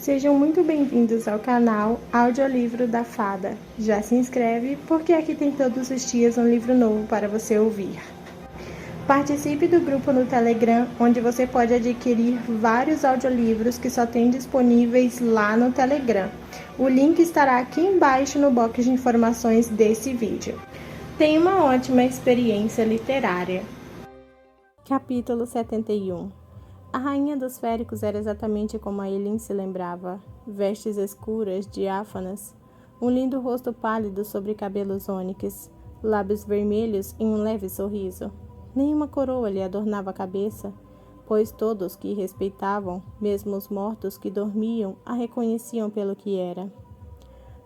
Sejam muito bem-vindos ao canal Audiolivro da Fada. Já se inscreve porque aqui tem todos os dias um livro novo para você ouvir. Participe do grupo no Telegram, onde você pode adquirir vários audiolivros que só tem disponíveis lá no Telegram. O link estará aqui embaixo no box de informações desse vídeo. Tenha uma ótima experiência literária. Capítulo 71. A rainha dos féricos era exatamente como Aelin se lembrava. Vestes escuras, diáfanas, um lindo rosto pálido sobre cabelos ônix, lábios vermelhos e um leve sorriso. Nenhuma coroa lhe adornava a cabeça, pois todos que respeitavam, mesmo os mortos que dormiam, a reconheciam pelo que era.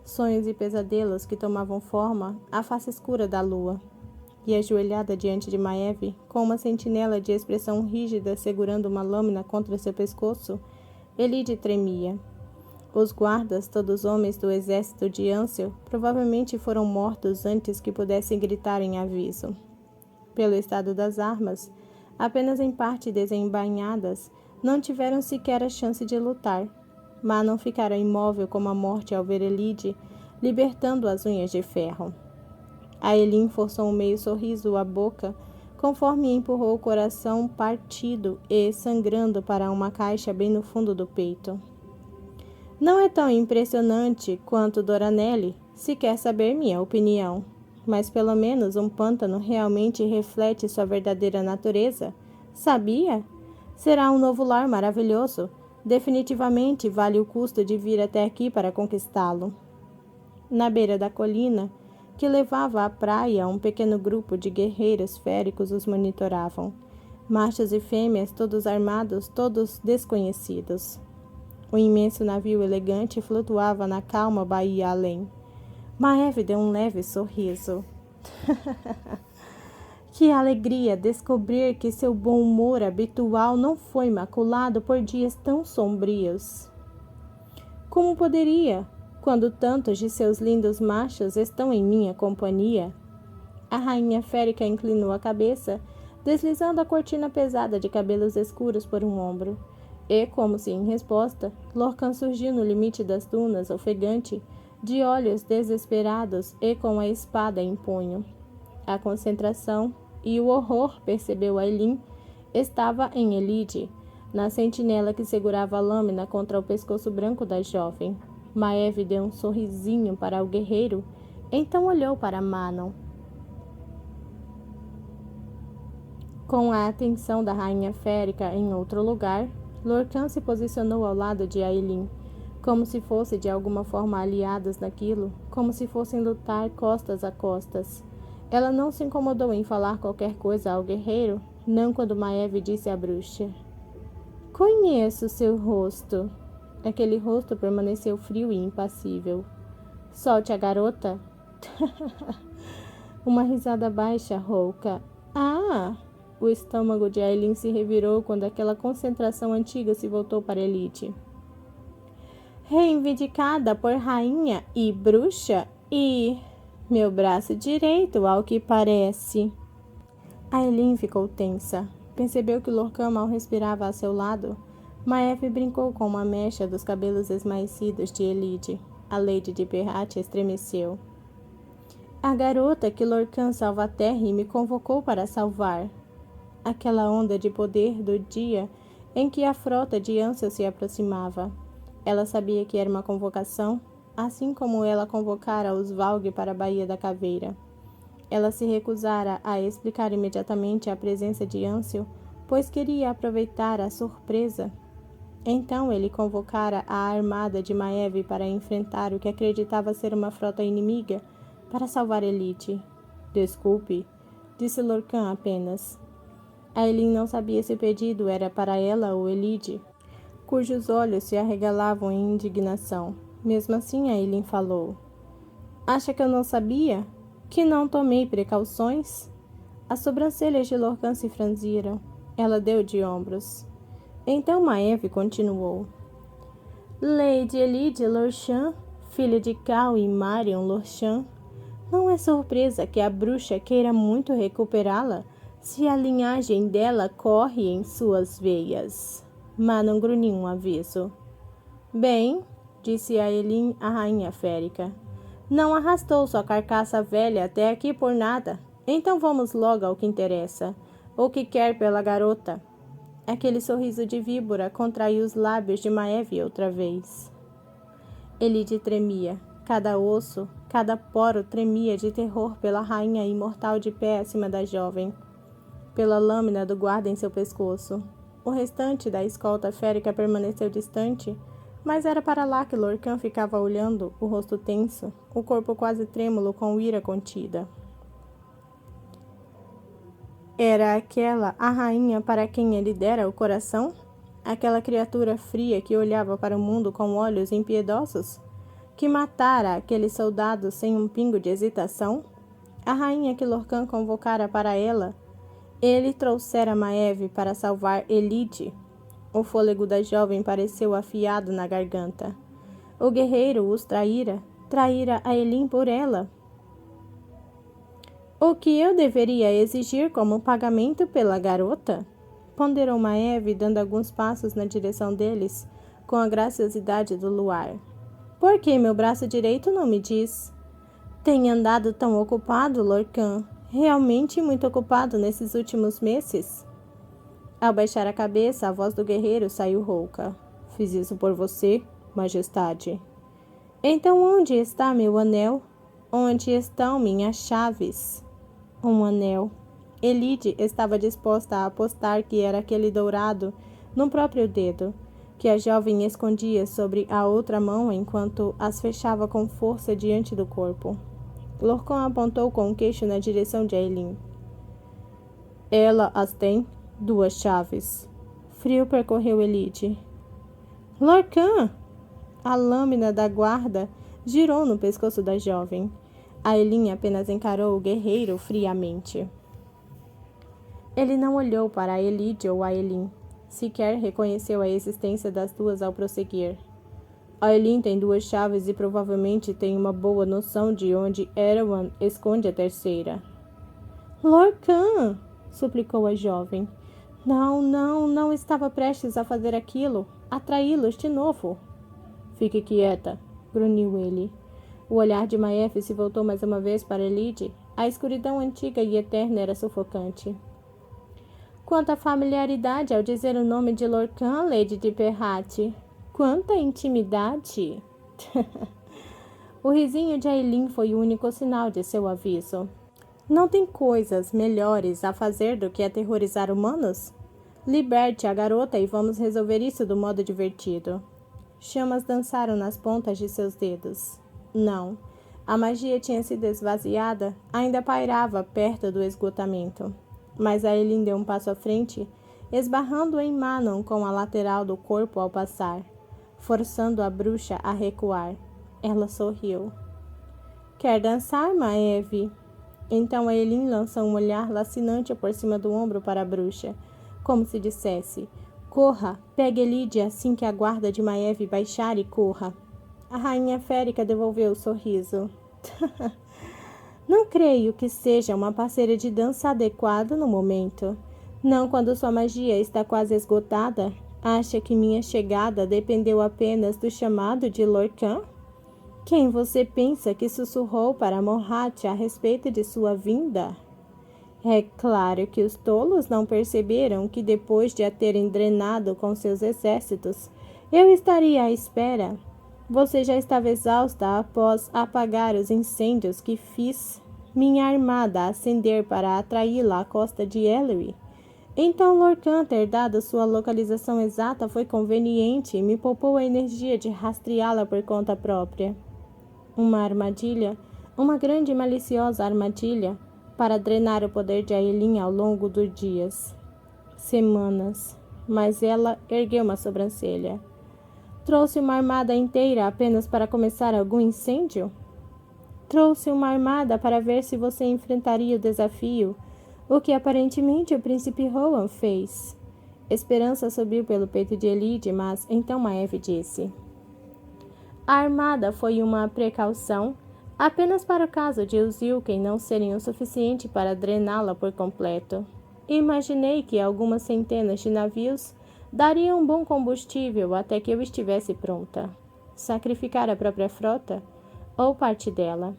Sonhos e pesadelos que tomavam forma à face escura da lua. E ajoelhada diante de Maeve, com uma sentinela de expressão rígida segurando uma lâmina contra seu pescoço, Elide tremia. Os guardas, todos homens do exército de Ansel, provavelmente foram mortos antes que pudessem gritar em aviso. Pelo estado das armas, apenas em parte desembainhadas, não tiveram sequer a chance de lutar, mas não ficaram imóvel como a morte ao ver Elide libertando as unhas de ferro. Aelin forçou um meio sorriso à boca, conforme empurrou o coração partido e sangrando para uma caixa bem no fundo do peito. Não é tão impressionante quanto Doranelli, se quer saber minha opinião, mas pelo menos um pântano realmente reflete sua verdadeira natureza. Sabia? Será um novo lar maravilhoso. Definitivamente vale o custo de vir até aqui para conquistá-lo. Na beira da colina, que levava à praia, um pequeno grupo de guerreiros féricos os monitoravam. Machos e fêmeas, todos armados, todos desconhecidos. O imenso navio elegante flutuava na calma baía além. Maeve deu um leve sorriso. Que alegria descobrir que seu bom humor habitual não foi maculado por dias tão sombrios. Como poderia, quando tantos de seus lindos machos estão em minha companhia? A rainha férica inclinou a cabeça, deslizando a cortina pesada de cabelos escuros por um ombro. E, como se em resposta, Lorcan surgiu no limite das dunas, ofegante, de olhos desesperados e com a espada em punho. A concentração e o horror, percebeu Aelin, estava em Elide, na sentinela que segurava a lâmina contra o pescoço branco da jovem. Maeve deu um sorrisinho para o guerreiro, então olhou para Manon. Com a atenção da rainha férica em outro lugar, Lorcan se posicionou ao lado de Aelin, como se fossem de alguma forma aliados naquilo, como se fossem lutar costas a costas. Ela não se incomodou em falar qualquer coisa ao guerreiro, não quando Maeve disse à bruxa: "Conheço seu rosto." Aquele rosto permaneceu frio e impassível. "Solte a garota." Uma risada baixa, rouca. "Ah!" O estômago de Aelin se revirou quando aquela concentração antiga se voltou para Elide. "Reivindicada por rainha e bruxa e... meu braço direito, ao que parece." Aelin ficou tensa. Percebeu que Lorcan mal respirava a seu lado. Maeve brincou com uma mecha dos cabelos esmaecidos de Elide. A Lady de Perrate estremeceu. "A garota que Lorcan Salvaterre me convocou para salvar." Aquela onda de poder do dia em que a frota de Ansel se aproximava. Ela sabia que era uma convocação, assim como ela convocara os Valg para a Baía da Caveira. Ela se recusara a explicar imediatamente a presença de Ansel, pois queria aproveitar a surpresa. Então ele convocara a armada de Maeve para enfrentar o que acreditava ser uma frota inimiga para salvar Elide. "Desculpe", disse Lorcan apenas. Aelin não sabia se o pedido era para ela ou Elide, cujos olhos se arregalavam em indignação. Mesmo assim, Aelin falou: "Acha que eu não sabia? Que não tomei precauções?" As sobrancelhas de Lorcan se franziram. Ela deu de ombros. Então Maeve continuou: "Lady Elide Lorchan, filha de Cal e Marion Lorchan, não é surpresa que a bruxa queira muito recuperá-la, se a linhagem dela corre em suas veias." Manon grunhiu um aviso. Bem, disse a Elin, a rainha férica, não arrastou sua carcaça velha até aqui por nada. Então vamos logo ao que interessa. O que quer pela garota? Aquele sorriso de víbora contraiu os lábios de Maeve outra vez. Elide tremia. Cada osso, cada poro tremia de terror pela rainha imortal de pé acima da jovem, pela lâmina do guarda em seu pescoço. O restante da escolta férica permaneceu distante, mas era para lá que Lorcan ficava olhando, o rosto tenso, o corpo quase trêmulo com ira contida. Era aquela a rainha para quem ele dera o coração? Aquela criatura fria que olhava para o mundo com olhos impiedosos? Que matara aquele soldado sem um pingo de hesitação? A rainha que Lorcan convocara para ela? Ele trouxera Maeve para salvar Elide. O fôlego da jovem pareceu afiado na garganta. O guerreiro os traíra a Elin por ela. O que eu deveria exigir como pagamento pela garota? Ponderou Maeve, dando alguns passos na direção deles, com a graciosidade do luar. Por que meu braço direito não me diz? Tem andado tão ocupado, Lorcan, realmente muito ocupado nesses últimos meses? Ao baixar a cabeça, a voz do guerreiro saiu rouca. Fiz isso por você, majestade. Então onde está meu anel? Onde estão minhas chaves? Um anel. Elide estava disposta a apostar que era aquele dourado no próprio dedo, que a jovem escondia sobre a outra mão enquanto as fechava com força diante do corpo. Lorcan apontou com o queixo na direção de Ailin. Ela as tem, 2 chaves. Frio percorreu Elide. Lorcan! A lâmina da guarda girou no pescoço da jovem. Ailin apenas encarou o guerreiro friamente. Ele não olhou para Elide ou Ailin. Sequer reconheceu a existência das duas ao prosseguir. Ailin tem 2 chaves e provavelmente tem uma boa noção de onde Erwan esconde a terceira. Lorcan! Suplicou a jovem. Não estava prestes a fazer aquilo, atraí-los de novo. Fique quieta, grunhiu ele. O olhar de Maeve se voltou mais uma vez para Elide. A escuridão antiga e eterna era sufocante. Quanta familiaridade ao dizer o nome de Lorcan, Lady de Perrate. Quanta intimidade! O risinho de Ailin foi o único sinal de seu aviso. Não tem coisas melhores a fazer do que aterrorizar humanos? Liberte a garota e vamos resolver isso do modo divertido. Chamas dançaram nas pontas de seus dedos. Não. A magia tinha sido esvaziada, ainda pairava perto do esgotamento. Mas Ailin deu um passo à frente, esbarrando em Manon com a lateral do corpo ao passar, forçando a bruxa a recuar. Ela sorriu. Quer dançar, Maeve? Então Ailin lançou um olhar lacinante por cima do ombro para a bruxa, como se dissesse: corra, pegue Elide assim que a guarda de Maeve baixar e corra. A rainha férica devolveu o sorriso. Não creio que seja uma parceira de dança adequada no momento. Não quando sua magia está quase esgotada. Acha que minha chegada dependeu apenas do chamado de Lorcan? Quem você pensa que sussurrou para Morhat a respeito de sua vinda? É claro que os tolos não perceberam que depois de a terem drenado com seus exércitos, eu estaria à espera. Você já estava exausta após apagar os incêndios que fiz minha armada acender para atraí-la à costa de Ellery. Então Lorcan ter dado sua localização exata foi conveniente e me poupou a energia de rastreá-la por conta própria. Uma armadilha, uma grande e maliciosa armadilha, para drenar o poder de Ailin ao longo dos dias. Semanas. Mas ela ergueu uma sobrancelha. Trouxe uma armada inteira apenas para começar algum incêndio? Trouxe uma armada para ver se você enfrentaria o desafio, o que aparentemente o príncipe Rohan fez. Esperança subiu pelo peito de Elide, mas então Maeve disse: a armada foi uma precaução, apenas para o caso de os Yulken não serem o suficiente para drená-la por completo. Imaginei que algumas centenas de navios Daria um bom combustível até que eu estivesse pronta. Sacrificar a própria frota ou parte dela.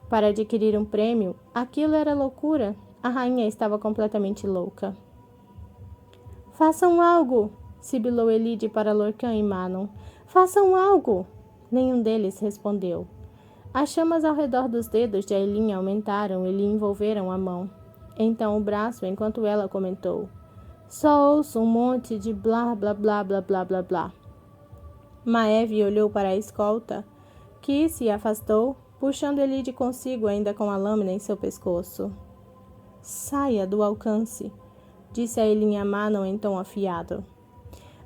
Para adquirir um prêmio, aquilo era loucura. A rainha estava completamente louca. Façam algo! Sibilou Elide para Lorcan e Manon. Façam algo! Nenhum deles respondeu. As chamas ao redor dos dedos de Ailin aumentaram e lhe envolveram a mão. Então o braço, enquanto ela comentou. Só ouço um monte de blá, blá, blá, blá, blá, blá, blá. Maeve olhou para a escolta, que se afastou, puxando Elide consigo ainda com a lâmina em seu pescoço. Saia do alcance, disse Ailin a Manon em tom afiado.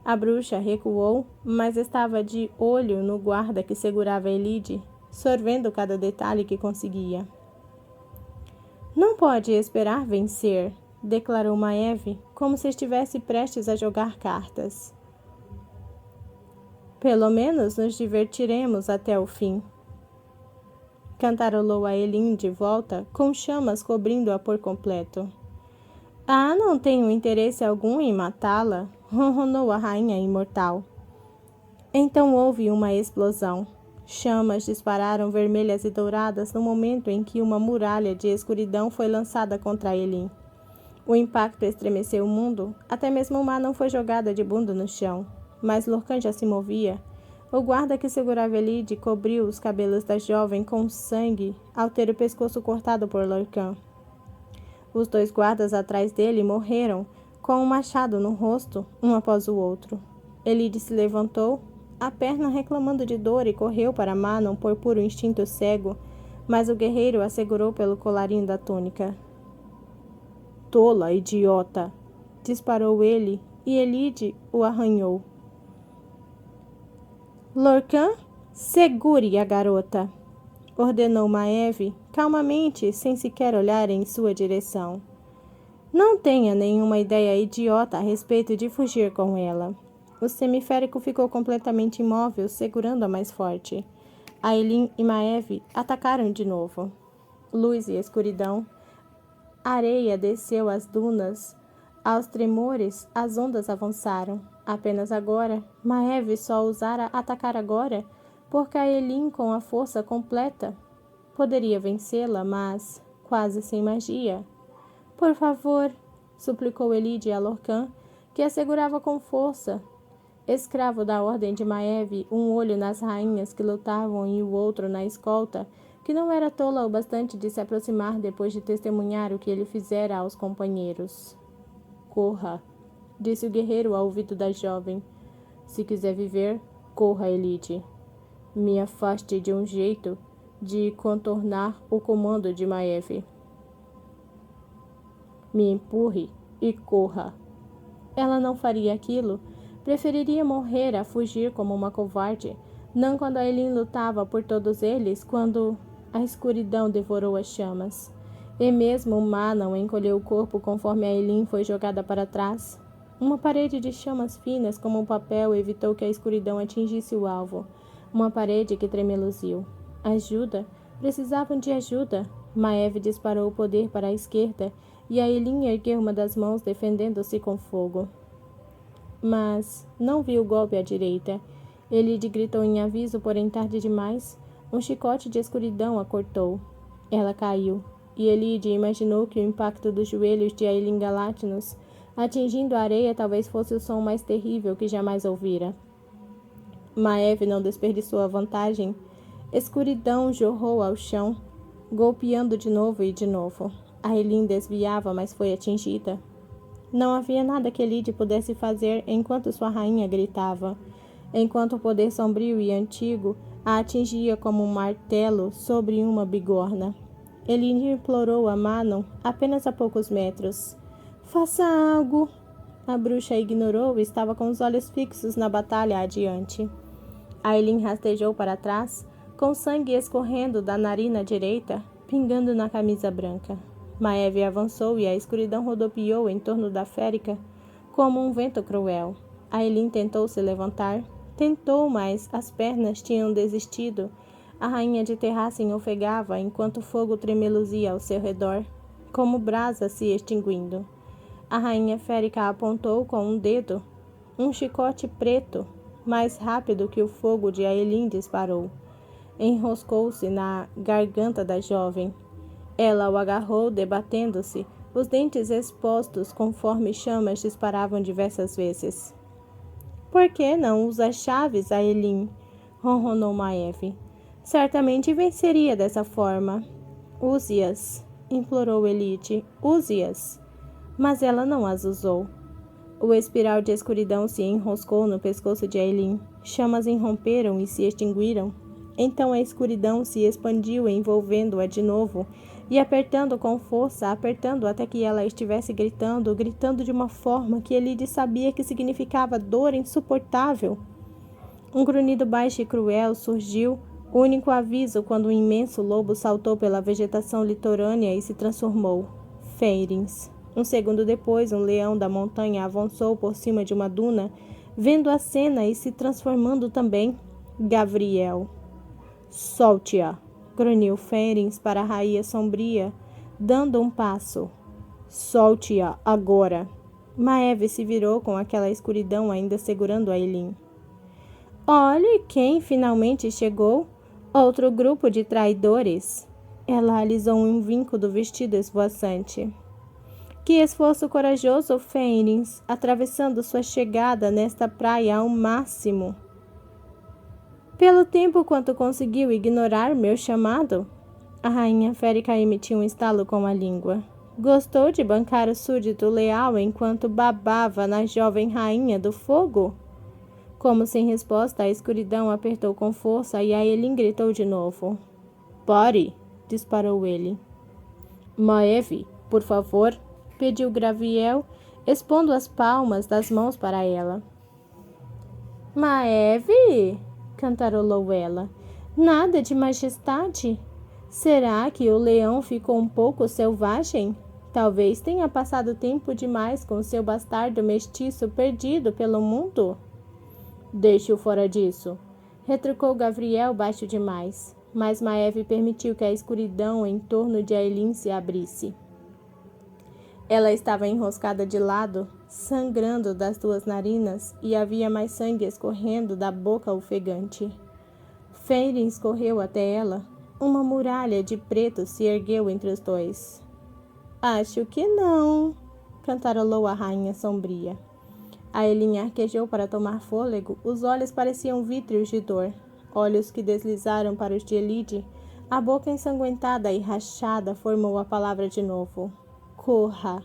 A bruxa recuou, mas estava de olho no guarda que segurava Elide, sorvendo cada detalhe que conseguia. Não pode esperar vencer, declarou Maeve, como se estivesse prestes a jogar cartas. Pelo menos nos divertiremos até o fim. Cantarolou Ailin de volta, com chamas cobrindo-a por completo. Ah, não tenho interesse algum em matá-la, ronronou a rainha imortal. Então houve uma explosão. Chamas dispararam vermelhas e douradas no momento em que uma muralha de escuridão foi lançada contra Ailin. O impacto estremeceu o mundo, até mesmo Manon foi jogada de bunda no chão, mas Lorcan já se movia. O guarda que segurava Elide cobriu os cabelos da jovem com sangue ao ter o pescoço cortado por Lorcan. Os 2 guardas atrás dele morreram, com um machado no rosto, um após o outro. Elide se levantou, a perna reclamando de dor, e correu para Manon por puro instinto cego, mas o guerreiro a segurou pelo colarinho da túnica. Tola, idiota! Disparou ele, e Elide o arranhou. Lorcan, segure a garota! Ordenou Maeve, calmamente, sem sequer olhar em sua direção. Não tenha nenhuma ideia idiota a respeito de fugir com ela. O semiférico ficou completamente imóvel, segurando a mais forte. Ailin e Maeve atacaram de novo. Luz e escuridão. A areia desceu as dunas. Aos tremores, as ondas avançaram. Apenas agora, Maeve só ousara atacar agora, porque Ailin, com a força completa, poderia vencê-la, mas quase sem magia. Por favor, suplicou Elide a Lorcan, que a segurava com força. Escravo da ordem de Maeve, um olho nas rainhas que lutavam e o outro na escolta, que não era tola o bastante de se aproximar depois de testemunhar o que ele fizera aos companheiros. Corra, disse o guerreiro ao ouvido da jovem. Se quiser viver, corra, Elide. Me afaste de um jeito de contornar o comando de Maeve. Me empurre e corra. Ela não faria aquilo. Preferiria morrer a fugir como uma covarde, não quando Ailin lutava por todos eles, quando a escuridão devorou as chamas. E mesmo Manon encolheu o corpo conforme Ailin foi jogada para trás. Uma parede de chamas finas como um papel evitou que a escuridão atingisse o alvo. Uma parede que tremeluziu. Ajuda? Precisavam de ajuda. Maeve disparou o poder para a esquerda e Ailin ergueu uma das mãos defendendo-se com fogo. Mas não viu o golpe à direita. Elide gritou em aviso, porém tarde demais. Um chicote de escuridão a cortou. Ela caiu, e Elide imaginou que o impacto dos joelhos de Ailin Galátinos atingindo a areia talvez fosse o som mais terrível que jamais ouvira. Maeve não desperdiçou a vantagem. Escuridão jorrou ao chão, golpeando de novo e de novo. Ailin desviava, mas foi atingida. Não havia nada que Elide pudesse fazer enquanto sua rainha gritava, enquanto o poder sombrio e antigo a atingia como um martelo sobre uma bigorna. Elide implorou a Manon apenas a poucos metros. Faça algo! A bruxa ignorou e estava com os olhos fixos na batalha adiante. Ailin rastejou para trás, com sangue escorrendo da narina direita, pingando na camisa branca. Maeve avançou e a escuridão rodopiou em torno da férica como um vento cruel. Ailin tentou se levantar. Tentou, mas as pernas tinham desistido. A rainha de Terrassen ofegava enquanto o fogo tremeluzia ao seu redor, como brasa se extinguindo. A rainha férica apontou com um dedo um chicote preto, mais rápido que o fogo de Aelin disparou. Enroscou-se na garganta da jovem. Ela o agarrou, debatendo-se, os dentes expostos conforme chamas disparavam diversas vezes. Por que não usa chaves, Aelin? Ronronou Maeve. Certamente venceria dessa forma. Use-as, implorou Elide. Use-as. Mas ela não as usou. O espiral de escuridão se enroscou no pescoço de Aelin. Chamas irromperam e se extinguiram. Então a escuridão se expandiu, envolvendo-a de novo, e apertando com força, apertando até que ela estivesse gritando de uma forma que Elide sabia que significava dor insuportável. Um grunhido baixo e cruel surgiu, único aviso quando um imenso lobo saltou pela vegetação litorânea e se transformou. Feirins. Um segundo depois, um leão da montanha avançou por cima de uma duna, vendo a cena e se transformando também. Gavriel. Solte-a, grunhiu Feirins para a rainha sombria, dando um passo. Solte-a agora. Maeve se virou com aquela escuridão ainda segurando Aelin. Olhe quem finalmente chegou. Outro grupo de traidores. Ela alisou um vinco do vestido esvoaçante. Que esforço corajoso, Feirins, atravessando sua chegada nesta praia ao máximo. Pelo tempo quanto conseguiu ignorar meu chamado? A rainha férica emitiu um estalo com a língua. Gostou de bancar o súdito leal enquanto babava na jovem rainha do fogo? Como sem resposta, a escuridão apertou com força e Aelin gritou de novo. Pare! Disparou ele. Maeve, por favor, pediu Gavriel, expondo as palmas das mãos para ela. Maeve! Cantarolou ela. Nada de majestade. Será que o leão ficou um pouco selvagem? Talvez tenha passado tempo demais com seu bastardo mestiço perdido pelo mundo. Deixe-o fora disso, retrucou Gavriel baixo demais, mas Maeve permitiu que a escuridão em torno de Aelin se abrisse. Ela estava enroscada de lado, sangrando das duas narinas, e havia mais sangue escorrendo da boca ofegante. Feirins correu até ela. Uma muralha de preto se ergueu entre os dois. Acho que não, cantarolou a rainha sombria. Aelin arquejou para tomar fôlego. Os olhos pareciam vítreos de dor, olhos que deslizaram para os de Elide. A boca ensanguentada e rachada formou a palavra de novo. Corra!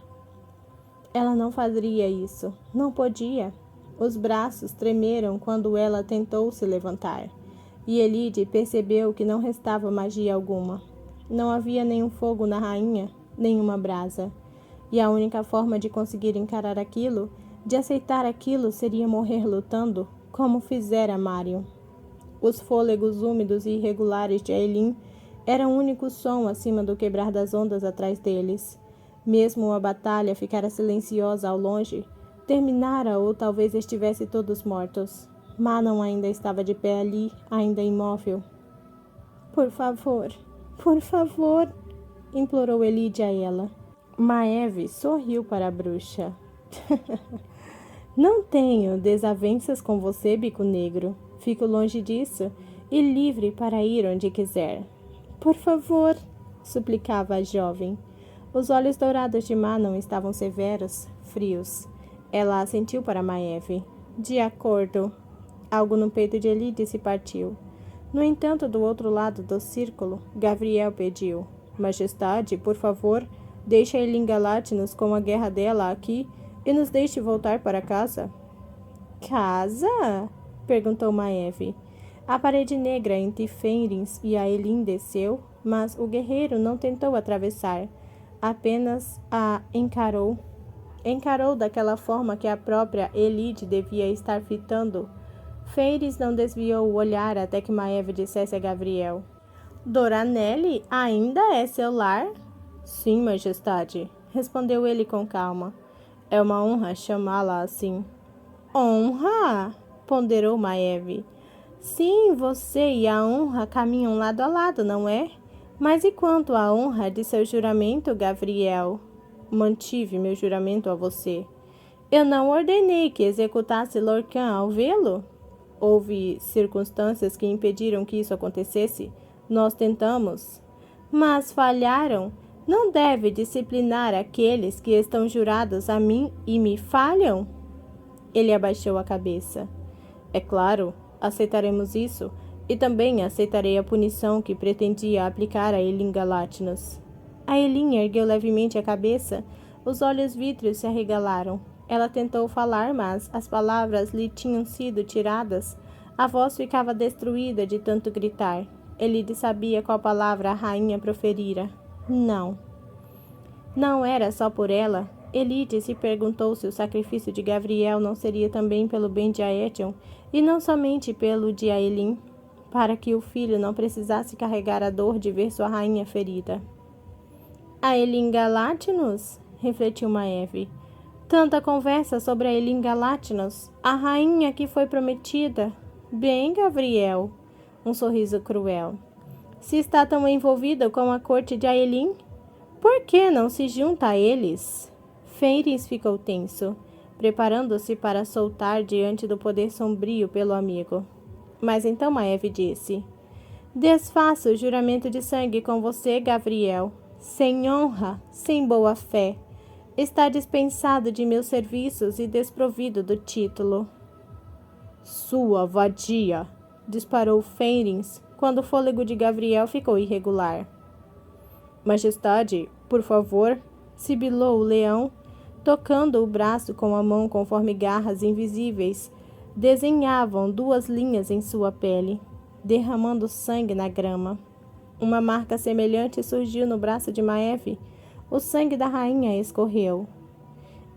Ela não faria isso. Não podia. Os braços tremeram quando ela tentou se levantar. E Elide percebeu que não restava magia alguma. Não havia nenhum fogo na rainha, nenhuma brasa. E a única forma de conseguir encarar aquilo, de aceitar aquilo, seria morrer lutando, como fizera Marion. Os fôlegos úmidos e irregulares de Aelin eram o único som acima do quebrar das ondas atrás deles. Mesmo a batalha ficara silenciosa ao longe, terminara ou talvez estivesse todos mortos. Manon ainda estava de pé ali, ainda imóvel. Por favor, implorou Elide a ela. Maeve sorriu para a bruxa. Não tenho desavenças com você, Bico Negro. Fico longe disso e livre para ir onde quiser. Por favor, suplicava a jovem. Os olhos dourados de Manon estavam severos, frios. Ela assentiu para Maeve. De acordo. Algo no peito de Elide se partiu. No entanto, do outro lado do círculo, Gavriel pediu. Majestade, por favor, deixe a Elin Galatnos com a guerra dela aqui e nos deixe voltar para casa. Casa? Perguntou Maeve. A parede negra entre Feirins e Aelin desceu, mas o guerreiro não tentou atravessar. Apenas a encarou. Encarou daquela forma que a própria Elide devia estar fitando. Feirins não desviou o olhar até que Maeve dissesse a Gavriel. Doranelli ainda é seu lar? Sim, majestade, respondeu ele com calma. É uma honra chamá-la assim. Honra? Ponderou Maeve. Sim, você e a honra caminham lado a lado, não é? Mas e quanto à honra de seu juramento, Gavriel? Mantive meu juramento a você. Eu não ordenei que executasse Lorcan ao vê-lo? Houve circunstâncias que impediram que isso acontecesse. Nós tentamos, mas falharam. Não deve disciplinar aqueles que estão jurados a mim e me falham? Ele abaixou a cabeça. É claro, aceitaremos isso, e também aceitarei a punição que pretendia aplicar a Elin Galátinos. A Elin ergueu levemente a cabeça, os olhos vítreos se arregalaram. Ela tentou falar, mas as palavras lhe tinham sido tiradas. A voz ficava destruída de tanto gritar. Elide sabia qual palavra a rainha proferira. Não. Não era só por ela. Elide se perguntou se o sacrifício de Gavriel não seria também pelo bem de Aétion, e não somente pelo de Aelin, para que o filho não precisasse carregar a dor de ver sua rainha ferida. Aelin Galátinos? Refletiu Maeve. Tanta conversa sobre Aelin Galátinos, a rainha que foi prometida. Bem, Gavriel, um sorriso cruel. Se está tão envolvida com a corte de Aelin, por que não se junta a eles? Fenris ficou tenso, preparando-se para soltar diante do poder sombrio pelo amigo. Mas então Maeve disse: Desfaço o juramento de sangue com você, Gavriel. Sem honra, sem boa fé. Está dispensado de meus serviços e desprovido do título. Sua vadia! Disparou Fenris, quando o fôlego de Gavriel ficou irregular. Majestade, por favor, sibilou o leão, tocando o braço com a mão conforme garras invisíveis desenhavam 2 linhas em sua pele, derramando sangue na grama. Uma marca semelhante surgiu no braço de Maeve. O sangue da rainha escorreu.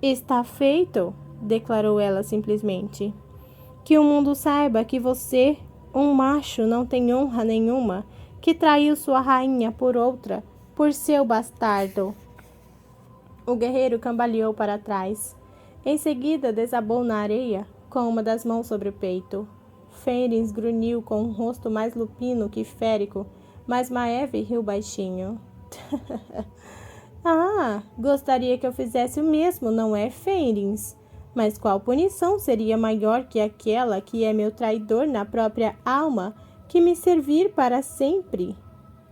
Está feito, declarou ela simplesmente. Que o mundo saiba que você, um macho, não tem honra nenhuma, que traiu sua rainha por outra, por seu bastardo. O guerreiro cambaleou para trás. Em seguida, desabou na areia, com uma das mãos sobre o peito. Fenris grunhiu com um rosto mais lupino que férico, mas Maeve riu baixinho. Ah, gostaria que eu fizesse o mesmo, não é, Fenris? Mas qual punição seria maior que aquela que é meu traidor na própria alma, que me servir para sempre?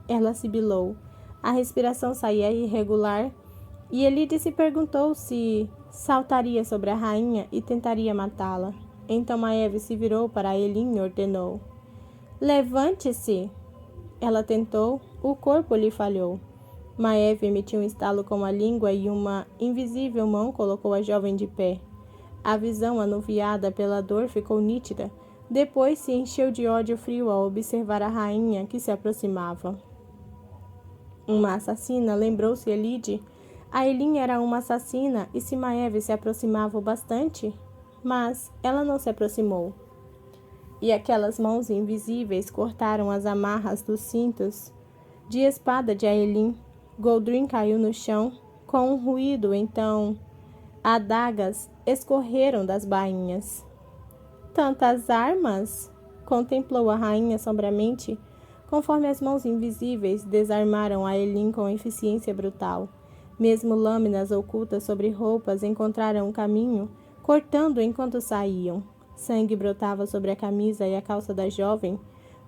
Ela sibilou. A respiração saía irregular, e Elide se perguntou se saltaria sobre a rainha e tentaria matá-la. Então Maeve se virou para Elin e ordenou: Levante-se! Ela tentou, o corpo lhe falhou. Maeve emitiu um estalo com a língua e uma invisível mão colocou a jovem de pé. A visão anuviada pela dor ficou nítida. Depois se encheu de ódio frio ao observar a rainha que se aproximava. Uma assassina, lembrou-se Elide. A Elin era uma assassina e se Maeve se aproximava o bastante, mas ela não se aproximou. E aquelas mãos invisíveis cortaram as amarras dos cintos de espada de Aelin. Goldrin caiu no chão com um ruído, então adagas escorreram das bainhas. Tantas armas! Contemplou a rainha sombriamente, conforme as mãos invisíveis desarmaram Aelin com eficiência brutal. Mesmo lâminas ocultas sobre roupas encontraram um caminho, cortando enquanto saíam. Sangue brotava sobre a camisa e a calça da jovem,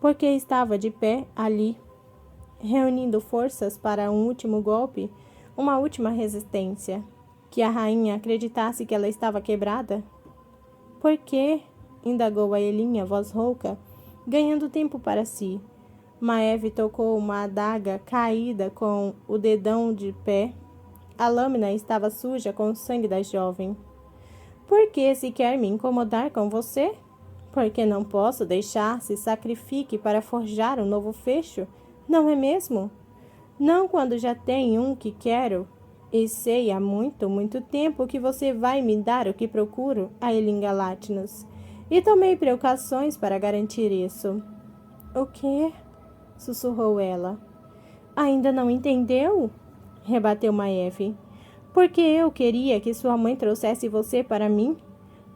porque estava de pé ali, reunindo forças para um último golpe, uma última resistência. Que a rainha acreditasse que ela estava quebrada? Por quê? Indagou Aelin, a voz rouca, ganhando tempo para si. Maeve tocou uma adaga caída com o dedão de pé. A lâmina estava suja com o sangue da jovem. Por que se quer me incomodar com você? Porque não posso deixar-se sacrifique para forjar um novo fecho, não é mesmo? Não quando já tenho um que quero. E sei há muito, muito tempo que você vai me dar o que procuro, Aelin Galátinos. E tomei precauções para garantir isso. O quê? Sussurrou ela. Ainda não entendeu? Rebateu Maeve. Porque eu queria que sua mãe trouxesse você para mim?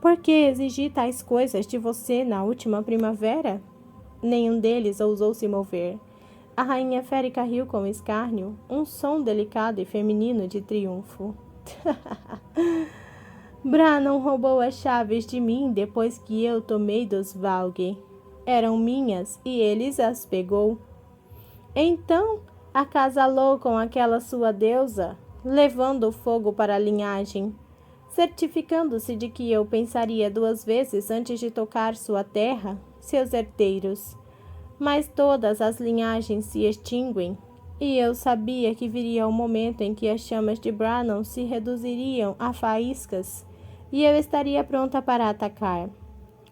Porque exigi tais coisas de você na última primavera? Nenhum deles ousou se mover. A rainha férica riu com escárnio, um som delicado e feminino de triunfo. Brannon roubou as chaves de mim depois que eu tomei dos Valg. Eram minhas e eles as pegou. Então, acasalou com aquela sua deusa, levando o fogo para a linhagem, certificando-se de que eu pensaria 2 vezes antes de tocar sua terra, seus herdeiros. Mas todas as linhagens se extinguem, e eu sabia que viria o momento em que as chamas de Brannon se reduziriam a faíscas, e eu estaria pronta para atacar.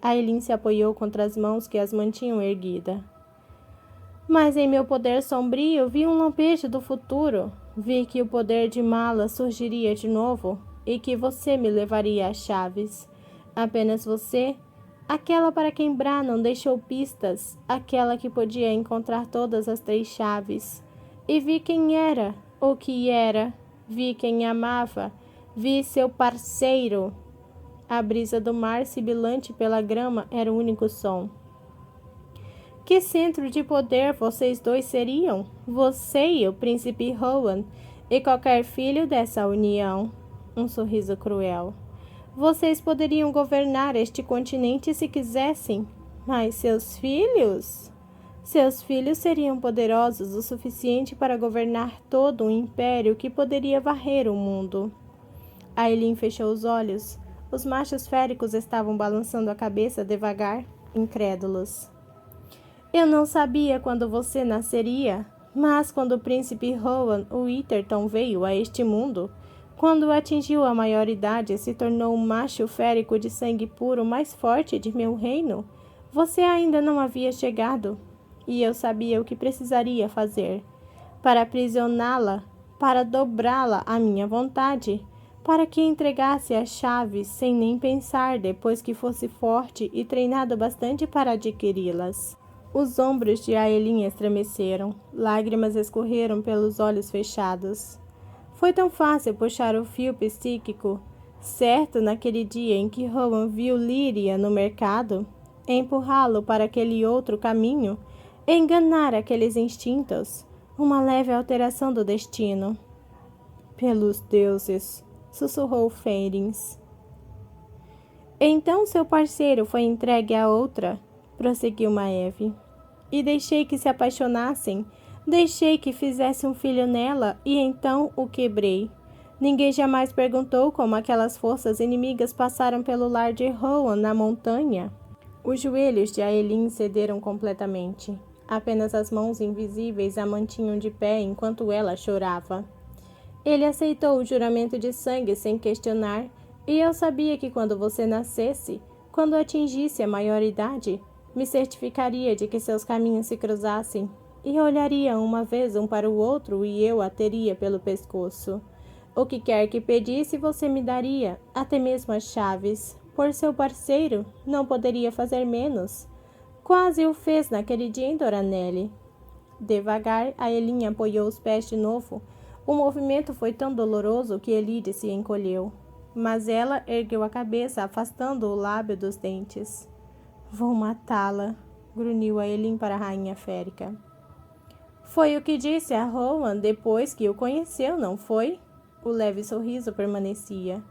Ailin se apoiou contra as mãos que as mantinham erguida. Mas em meu poder sombrio vi um lampejo do futuro. Vi que o poder de Mala surgiria de novo e que você me levaria às chaves. Apenas você, aquela para quem Brannon deixou pistas, aquela que podia encontrar todas as 3 chaves. E vi quem era, o que era, vi quem amava, vi seu parceiro. A brisa do mar sibilante pela grama era o único som. Que centro de poder vocês 2 seriam? Você e o príncipe Rowan, e qualquer filho dessa união. Um sorriso cruel. Vocês poderiam governar este continente se quisessem, mas seus filhos? Seus filhos seriam poderosos o suficiente para governar todo um império que poderia varrer o mundo. Ailin fechou os olhos. Os machos féricos estavam balançando a cabeça devagar, incrédulos. Eu não sabia quando você nasceria, mas quando o príncipe Rowan Witherton veio a este mundo, quando atingiu a maioridade e se tornou um macho férico de sangue puro mais forte de meu reino, você ainda não havia chegado, e eu sabia o que precisaria fazer para aprisioná-la, para dobrá-la à minha vontade, para que entregasse as chaves sem nem pensar depois que fosse forte e treinado bastante para adquiri-las. Os ombros de Ailin estremeceram, lágrimas escorreram pelos olhos fechados. Foi tão fácil puxar o fio psíquico, certo naquele dia em que Rowan viu Lyria no mercado, empurrá-lo para aquele outro caminho, enganar aqueles instintos, uma leve alteração do destino. Pelos deuses, sussurrou Fenris. Então seu parceiro foi entregue a outra, prosseguiu Maeve. E deixei que se apaixonassem, deixei que fizesse um filho nela e então o quebrei. Ninguém jamais perguntou como aquelas forças inimigas passaram pelo lar de Rowan na montanha. Os joelhos de Ailin cederam completamente. Apenas as mãos invisíveis a mantinham de pé enquanto ela chorava. Ele aceitou o juramento de sangue sem questionar, e eu sabia que quando você nascesse, quando atingisse a maioridade, me certificaria de que seus caminhos se cruzassem, e olharia uma vez um para o outro e eu a teria pelo pescoço. O que quer que pedisse, você me daria, até mesmo as chaves. Por seu parceiro, não poderia fazer menos. Quase o fez naquele dia em Doranelli. Devagar, Ailin apoiou os pés de novo. O movimento foi tão doloroso que Elide se encolheu. Mas ela ergueu a cabeça, afastando o lábio dos dentes. Vou matá-la, grunhiu Ailin para a rainha férica. Foi o que disse a Rowan depois que o conheceu, não foi? O leve sorriso permanecia.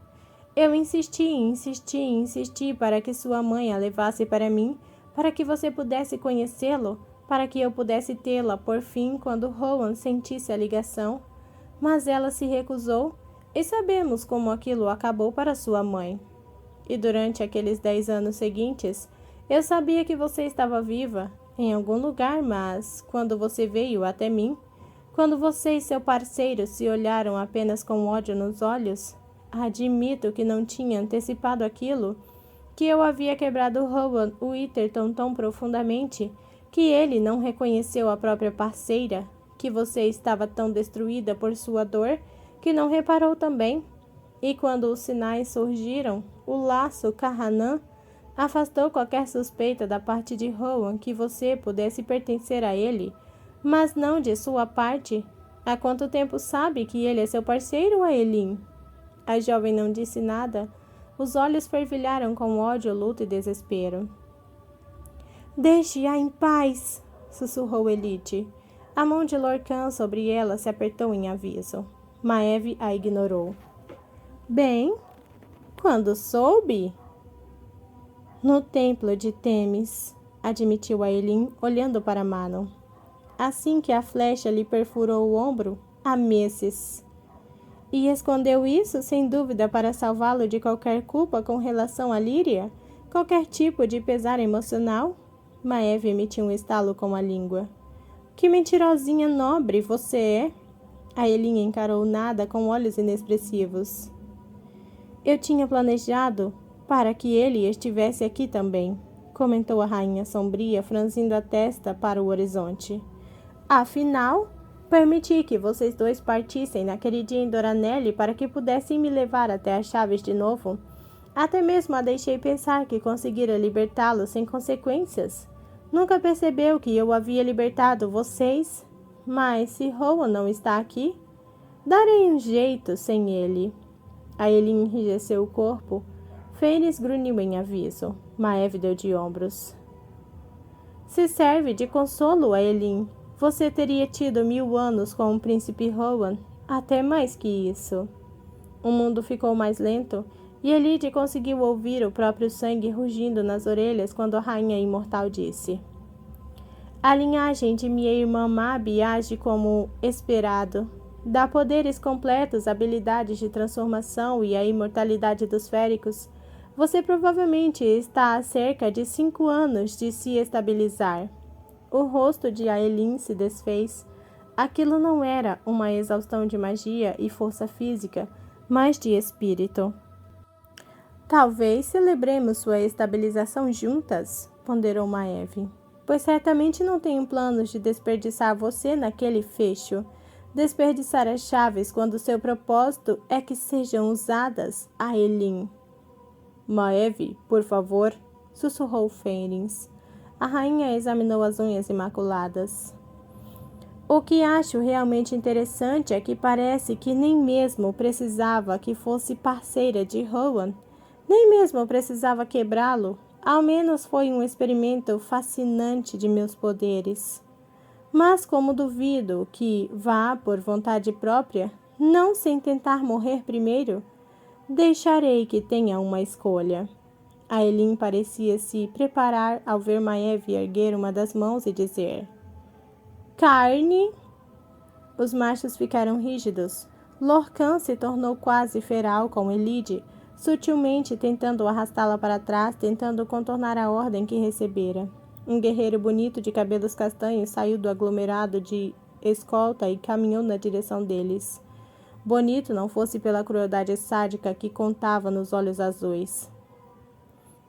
Eu insisti para que sua mãe a levasse para mim, para que você pudesse conhecê-lo, para que eu pudesse tê-la por fim quando Rowan sentisse a ligação. Mas ela se recusou, e sabemos como aquilo acabou para sua mãe. E durante aqueles 10 anos seguintes, eu sabia que você estava viva, em algum lugar, mas quando você veio até mim, quando você e seu parceiro se olharam apenas com ódio nos olhos, admito que não tinha antecipado aquilo, que eu havia quebrado Rowan Witherton tão profundamente que ele não reconheceu a própria parceira, que você estava tão destruída por sua dor que não reparou também. E quando os sinais surgiram, o laço Kahanan afastou qualquer suspeita da parte de Rowan que você pudesse pertencer a ele, mas não de sua parte. Há quanto tempo sabe que ele é seu parceiro, Ailin? A jovem não disse nada. Os olhos fervilharam com ódio, luta e desespero. Deixe-a em paz, sussurrou Elite. A mão de Lorcan sobre ela se apertou em aviso. Maeve a ignorou. Bem, quando soube? No templo de Temis, admitiu Aelin, olhando para Manon. Assim que a flecha lhe perfurou o ombro, há meses. E escondeu isso, sem dúvida, para salvá-lo de qualquer culpa com relação a Líria? Qualquer tipo de pesar emocional? Maeve emitiu um estalo com a língua. Que mentirosinha nobre você é! Aelin encarou Nada com olhos inexpressivos. Eu tinha planejado para que ele estivesse aqui também, comentou a rainha sombria, franzindo a testa para o horizonte. Afinal, permiti que vocês dois partissem naquele dia em Doranelli para que pudessem me levar até as chaves de novo. Até mesmo a deixei pensar que conseguira libertá-lo sem consequências. Nunca percebeu que eu havia libertado vocês? Mas se Rowan não está aqui, darei um jeito sem ele. Aelin enrijeceu o corpo. Fenris grunhiu em aviso. Maeve deu de ombros. Se serve de consolo, Aelin. Você teria tido 1000 anos com o príncipe Rowan, até mais que isso. O mundo ficou mais lento, e Elide conseguiu ouvir o próprio sangue rugindo nas orelhas quando a rainha imortal disse: A linhagem de minha irmã Mabi age como esperado. Dá poderes completos, habilidades de transformação e a imortalidade dos féricos. Você provavelmente está há cerca de 5 anos de se estabilizar. O rosto de Aelin se desfez. Aquilo não era uma exaustão de magia e força física, mas de espírito. Talvez celebremos sua estabilização juntas, ponderou Maeve, pois certamente não tenho planos de desperdiçar você naquele fecho. Desperdiçar as chaves quando seu propósito é que sejam usadas, Aelin. Maeve, por favor, sussurrou Fenris. A rainha examinou as unhas imaculadas. O que acho realmente interessante é que parece que nem mesmo precisava que fosse parceira de Rowan, nem mesmo precisava quebrá-lo. Ao menos foi um experimento fascinante de meus poderes. Mas como duvido que vá por vontade própria, não sem tentar morrer primeiro, deixarei que tenha uma escolha. Aelin parecia se preparar ao ver Maeve erguer uma das mãos e dizer: Carne! Os machos ficaram rígidos. Lorcan se tornou quase feral com Elide, sutilmente tentando arrastá-la para trás, tentando contornar a ordem que recebera. Um guerreiro bonito de cabelos castanhos saiu do aglomerado de escolta e caminhou na direção deles. Bonito não fosse pela crueldade sádica que contava nos olhos azuis.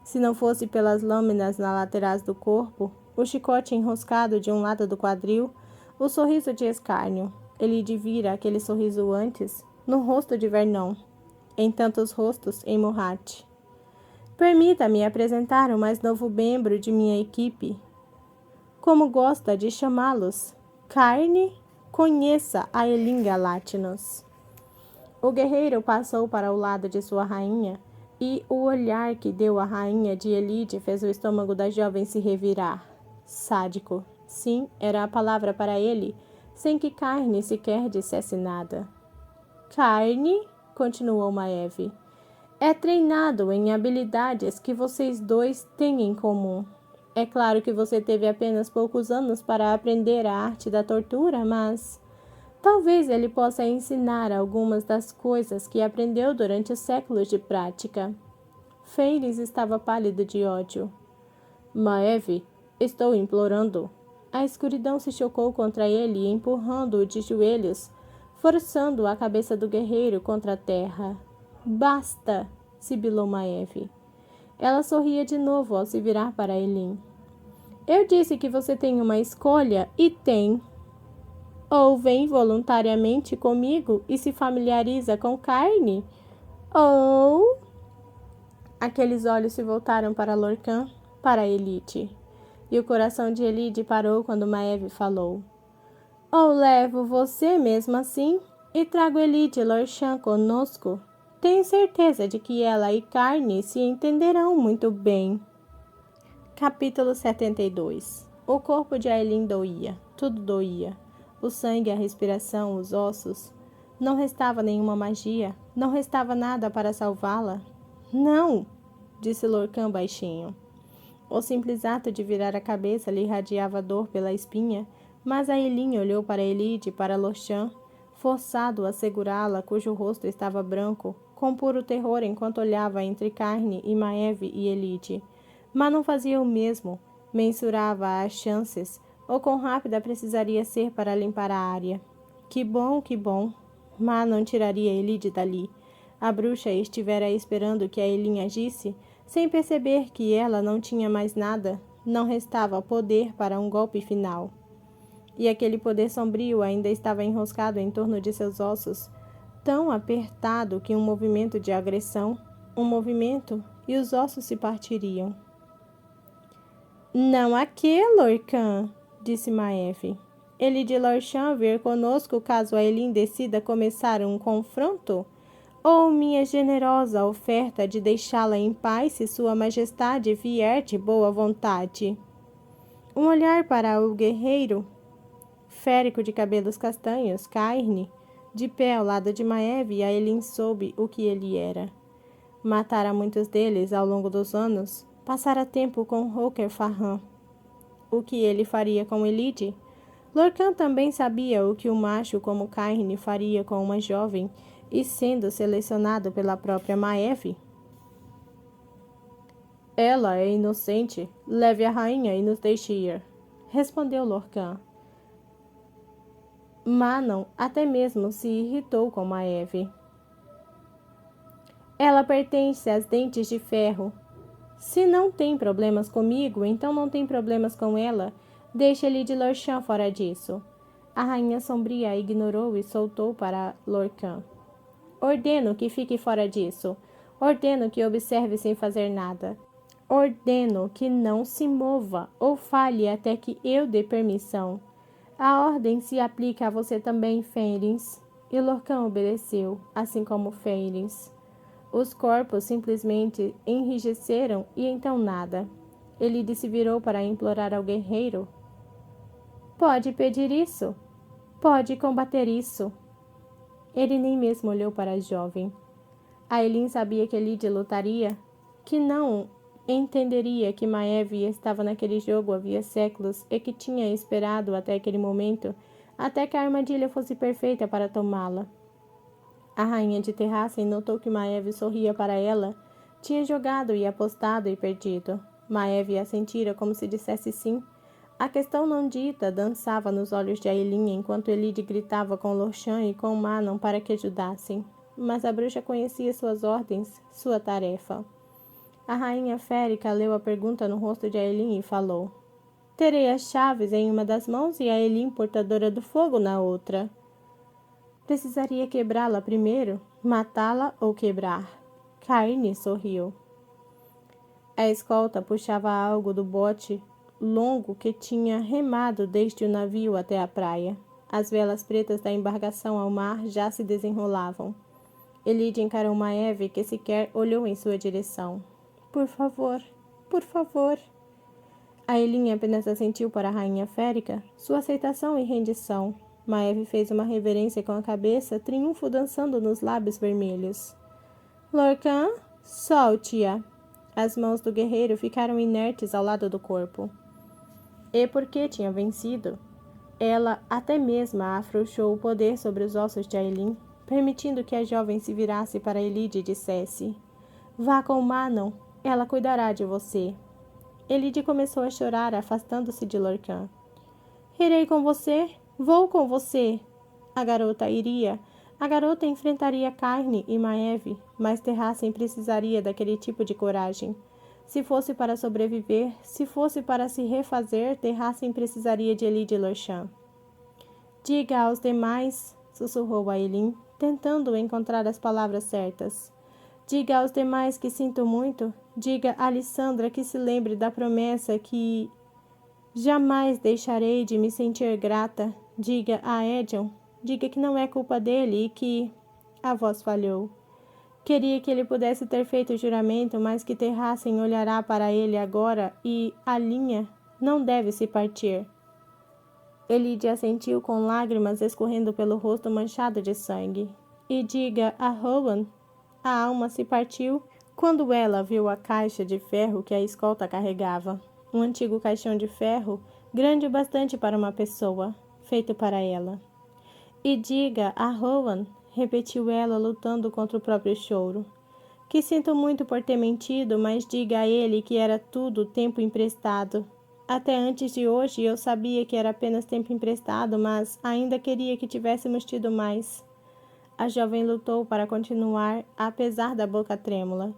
Se não fosse pelas lâminas nas laterais do corpo, o chicote enroscado de um lado do quadril, o sorriso de escárnio. Ele vira aquele sorriso antes, no rosto de Vernon, em tantos rostos em Murat. Permita-me apresentar o mais novo membro de minha equipe. Como gosta de chamá-los? Carne? Conheça Aelin Galátinos. O guerreiro passou para o lado de sua rainha, e o olhar que deu à rainha de Elide fez o estômago da jovem se revirar. Sádico. Sim, era a palavra para ele, sem que Carne sequer dissesse nada. Carne, continuou Maeve, é treinado em habilidades que vocês dois têm em comum. É claro que você teve apenas poucos anos para aprender a arte da tortura, mas talvez ele possa ensinar algumas das coisas que aprendeu durante os séculos de prática. Fenris estava pálido de ódio. Maeve, estou implorando. A escuridão se chocou contra ele, empurrando-o de joelhos, forçando a cabeça do guerreiro contra a terra. Basta! Sibilou Maeve. Ela sorria de novo ao se virar para Aelin. Eu disse que você tem uma escolha, e tem. Ou vem voluntariamente comigo e se familiariza com Carne, ou... Aqueles olhos se voltaram para Lorcan, para Elide. E o coração de Elide parou quando Maeve falou. Ou levo você mesmo assim e trago Elide e Lorcan conosco. Tenho certeza de que ela e Carne se entenderão muito bem. Capítulo 72. O corpo de Aelin doía. Tudo doía. O sangue, a respiração, os ossos. Não restava nenhuma magia. Não restava nada para salvá-la. Não, disse Lorcan baixinho. O simples ato de virar a cabeça lhe irradiava dor pela espinha, mas a Elin olhou para Elide e para Lorcan, forçado a segurá-la, cujo rosto estava branco, com puro terror enquanto olhava entre Carne e Maeve e Elide. Mas não fazia o mesmo, mensurava as chances, ou quão rápida precisaria ser para limpar a área. Que bom, mas não tiraria Elide dali. A bruxa estivera esperando que a Elin agisse, sem perceber que ela não tinha mais nada, não restava poder para um golpe final. E aquele poder sombrio ainda estava enroscado em torno de seus ossos, tão apertado que um movimento de agressão, um movimento, e os ossos se partiriam. Não aqui, Lorcan, disse Maeve. Ele de Lorchan vir conosco caso a Elin decida começar um confronto? Ou minha generosa oferta de deixá-la em paz se sua majestade vier de boa vontade? Um olhar para o guerreiro, férico de cabelos castanhos, Carne, de pé ao lado de Maeve, e a Elin soube o que ele era. Matara muitos deles ao longo dos anos, passara tempo com Roker Farhan. O que ele faria com Elide? Lorcan também sabia o que um macho como Carne faria com uma jovem, e sendo selecionado pela própria Maeve. Ela é inocente. Leve a rainha e nos deixe ir, respondeu Lorcan. Manon até mesmo se irritou com Maeve. Ela pertence às Dentes de Ferro. Se não tem problemas comigo, então não tem problemas com ela. Deixe-lhe de Lorchan fora disso. A rainha sombria a ignorou e soltou para Lorcan. Ordeno que fique fora disso. Ordeno que observe sem fazer nada. Ordeno que não se mova ou fale até que eu dê permissão. A ordem se aplica a você também, Fenris. E Lorcan obedeceu, assim como Fenris. Os corpos simplesmente enrijeceram e então nada. Ele se virou para implorar ao guerreiro. Pode pedir isso. Pode combater isso. Ele nem mesmo olhou para a jovem. A Elin sabia que Elide lutaria, que não entenderia que Maeve estava naquele jogo havia séculos e que tinha esperado até aquele momento, até que a armadilha fosse perfeita para tomá-la. A rainha de Terrassen notou que Maeve sorria para ela. Tinha jogado e apostado e perdido. Maeve assentira como se dissesse sim. A questão não dita dançava nos olhos de Aelin enquanto Elide gritava com Lorchan e com Manon para que ajudassem. Mas a bruxa conhecia suas ordens, sua tarefa. A rainha férica leu a pergunta no rosto de Aelin e falou. Terei as chaves em uma das mãos e Aelin portadora do fogo na outra. Precisaria quebrá-la primeiro, matá-la ou quebrar. Carne sorriu. A escolta puxava algo do bote longo que tinha remado desde o navio até a praia. As velas pretas da embarcação ao mar já se desenrolavam. Elide encarou Maeve, que sequer olhou em sua direção. Por favor, por favor. A Elin apenas assentiu para a rainha férica, sua aceitação e rendição. Maeve fez uma reverência com a cabeça, triunfo dançando nos lábios vermelhos. Lorcan, solte-a. As mãos do guerreiro ficaram inertes ao lado do corpo. E porque tinha vencido, ela até mesma afrouxou o poder sobre os ossos de Aelin, permitindo que a jovem se virasse para Elide e dissesse: Vá com Manon, ela cuidará de você. Elide começou a chorar, afastando-se de Lorcan. Irei com você, vou com você. A garota iria. A garota enfrentaria Carne e Maeve, mas Terrassen precisaria daquele tipo de coragem. Se fosse para sobreviver, se fosse para se refazer, Terrassen precisaria de Elide e Lorchan. Diga aos demais, sussurrou Aelin, tentando encontrar as palavras certas. Diga aos demais que sinto muito. Diga a Lissandra que se lembre da promessa que jamais deixarei de me sentir grata. Diga a Edion. Diga que não é culpa dele e que... A voz falhou. Queria que ele pudesse ter feito o juramento, mas que Terrassen olhará para ele agora e a linha não deve se partir. Elide assentiu com lágrimas escorrendo pelo rosto manchado de sangue. E diga a Rowan, a alma se partiu, quando ela viu a caixa de ferro que a escolta carregava. Um antigo caixão de ferro, grande o bastante para uma pessoa, feito para ela. E diga a Rowan, repetiu ela, lutando contra o próprio choro, que sinto muito por ter mentido, mas diga a ele que era tudo tempo emprestado. Até antes de hoje eu sabia que era apenas tempo emprestado, mas ainda queria que tivéssemos tido mais. A jovem lutou para continuar, apesar da boca trêmula.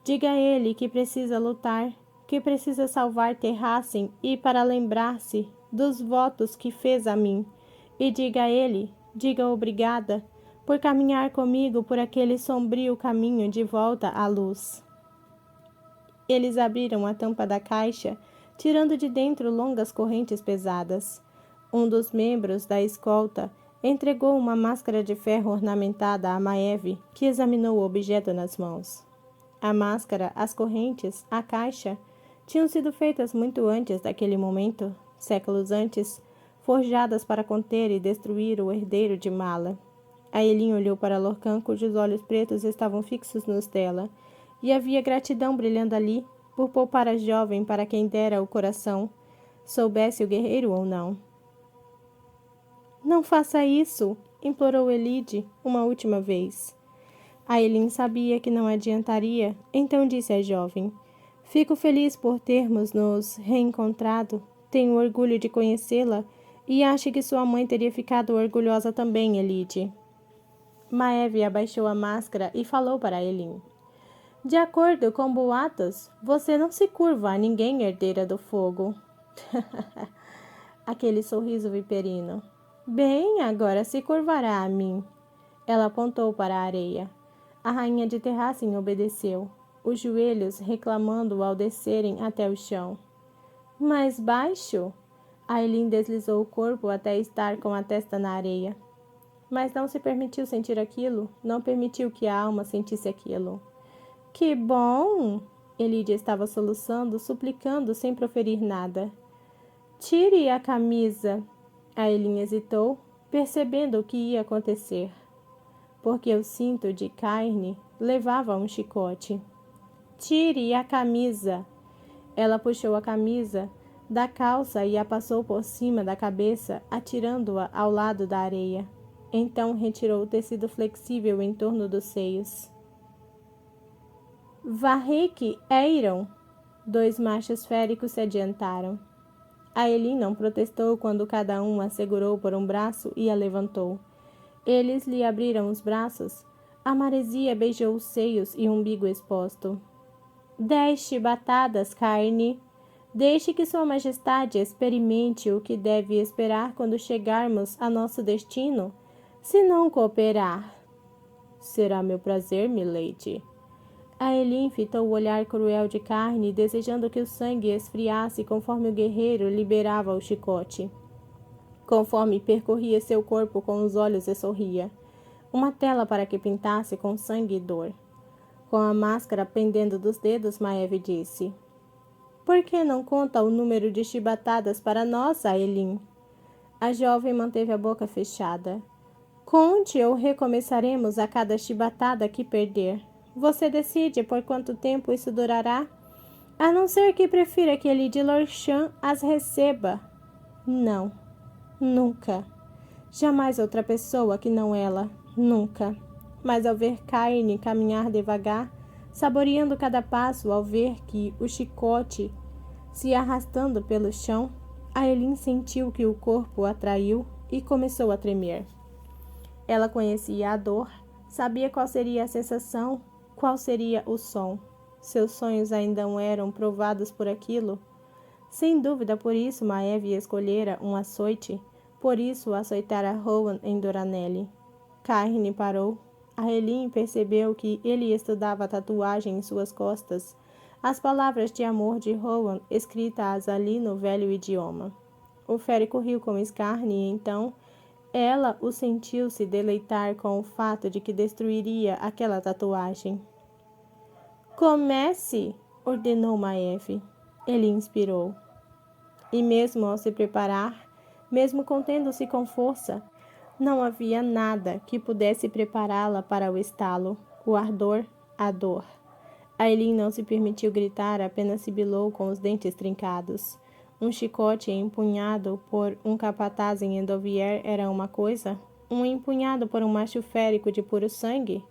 Diga a ele que precisa lutar, que precisa salvar Terracem e para lembrar-se dos votos que fez a mim. E diga a ele, diga obrigada, por caminhar comigo por aquele sombrio caminho de volta à luz. Eles abriram a tampa da caixa, tirando de dentro longas correntes pesadas. Um dos membros da escolta entregou uma máscara de ferro ornamentada a Maeve, que examinou o objeto nas mãos. A máscara, as correntes, a caixa tinham sido feitas muito antes daquele momento, séculos antes, forjadas para conter e destruir o herdeiro de Mala. Aelin olhou para Lorcan, cujos olhos pretos estavam fixos nos dela, e havia gratidão brilhando ali, por poupar a jovem para quem dera o coração, soubesse o guerreiro ou não. Não faça isso, implorou Elide uma última vez. Aelin sabia que não adiantaria, então disse à jovem: Fico feliz por termos nos reencontrado. Tenho orgulho de conhecê-la e acho que sua mãe teria ficado orgulhosa também, Elide. Maeve abaixou a máscara e falou para Aelin: De acordo com boatos, você não se curva a ninguém, herdeira do fogo. Aquele sorriso viperino. Bem, agora se curvará a mim. Ela apontou para a areia. A rainha de Terracem obedeceu, os joelhos reclamando ao descerem até o chão. Mais baixo? Aelin deslizou o corpo até estar com a testa na areia. Mas não se permitiu sentir aquilo, não permitiu que a alma sentisse aquilo. Que bom! Elide estava soluçando, suplicando sem proferir nada. Tire a camisa. Aelin hesitou, percebendo o que ia acontecer. Porque o cinto de carne levava um chicote. Tire a camisa. Ela puxou a camisa da calça e a passou por cima da cabeça, atirando-a ao lado da areia. Então retirou o tecido flexível em torno dos seios. Varric Eiron! 2 machos féricos se adiantaram. Aelin não protestou quando cada um a segurou por um braço e a levantou. Eles lhe abriram os braços. A maresia beijou os seios e o umbigo exposto. 10 chibatadas, carne. Deixe que Sua Majestade experimente o que deve esperar quando chegarmos a nosso destino, se não cooperar. Será meu prazer, milady. Aelin fitou o olhar cruel de carne, desejando que o sangue esfriasse conforme o guerreiro liberava o chicote. Conforme percorria seu corpo com os olhos e sorria. Uma tela para que pintasse com sangue e dor. Com a máscara pendendo dos dedos, Maeve disse: Por que não conta o número de chibatadas para nós, Aelin? A jovem manteve a boca fechada. Conte ou recomeçaremos a cada chibatada que perder. Você decide por quanto tempo isso durará? A não ser que prefira que Elide Lorcan as receba. Não. Nunca. Jamais outra pessoa que não ela. Nunca. Mas ao ver Cairne caminhar devagar, saboreando cada passo, ao ver que o chicote se arrastando pelo chão, Aelin sentiu que o corpo a traiu e começou a tremer. Ela conhecia a dor, sabia qual seria a sensação, qual seria o som. Seus sonhos ainda não eram provados por aquilo. Sem dúvida, por isso Maeve escolhera um açoite, por isso açoitara Rowan em Doranelle. Cairne parou. Aelin percebeu que ele estudava a tatuagem em suas costas, as palavras de amor de Rowan escritas ali no velho idioma. O férico riu com escárnio e então ela o sentiu se deleitar com o fato de que destruiria aquela tatuagem. Comece! Ordenou Maeve. Ele inspirou. E mesmo ao se preparar, mesmo contendo-se com força, não havia nada que pudesse prepará-la para o estalo, o ardor, a dor. Ailin não se permitiu gritar, apenas sibilou com os dentes trincados. Um chicote empunhado por um capataz em Endovier era uma coisa? Um empunhado por um macho férico de puro sangue?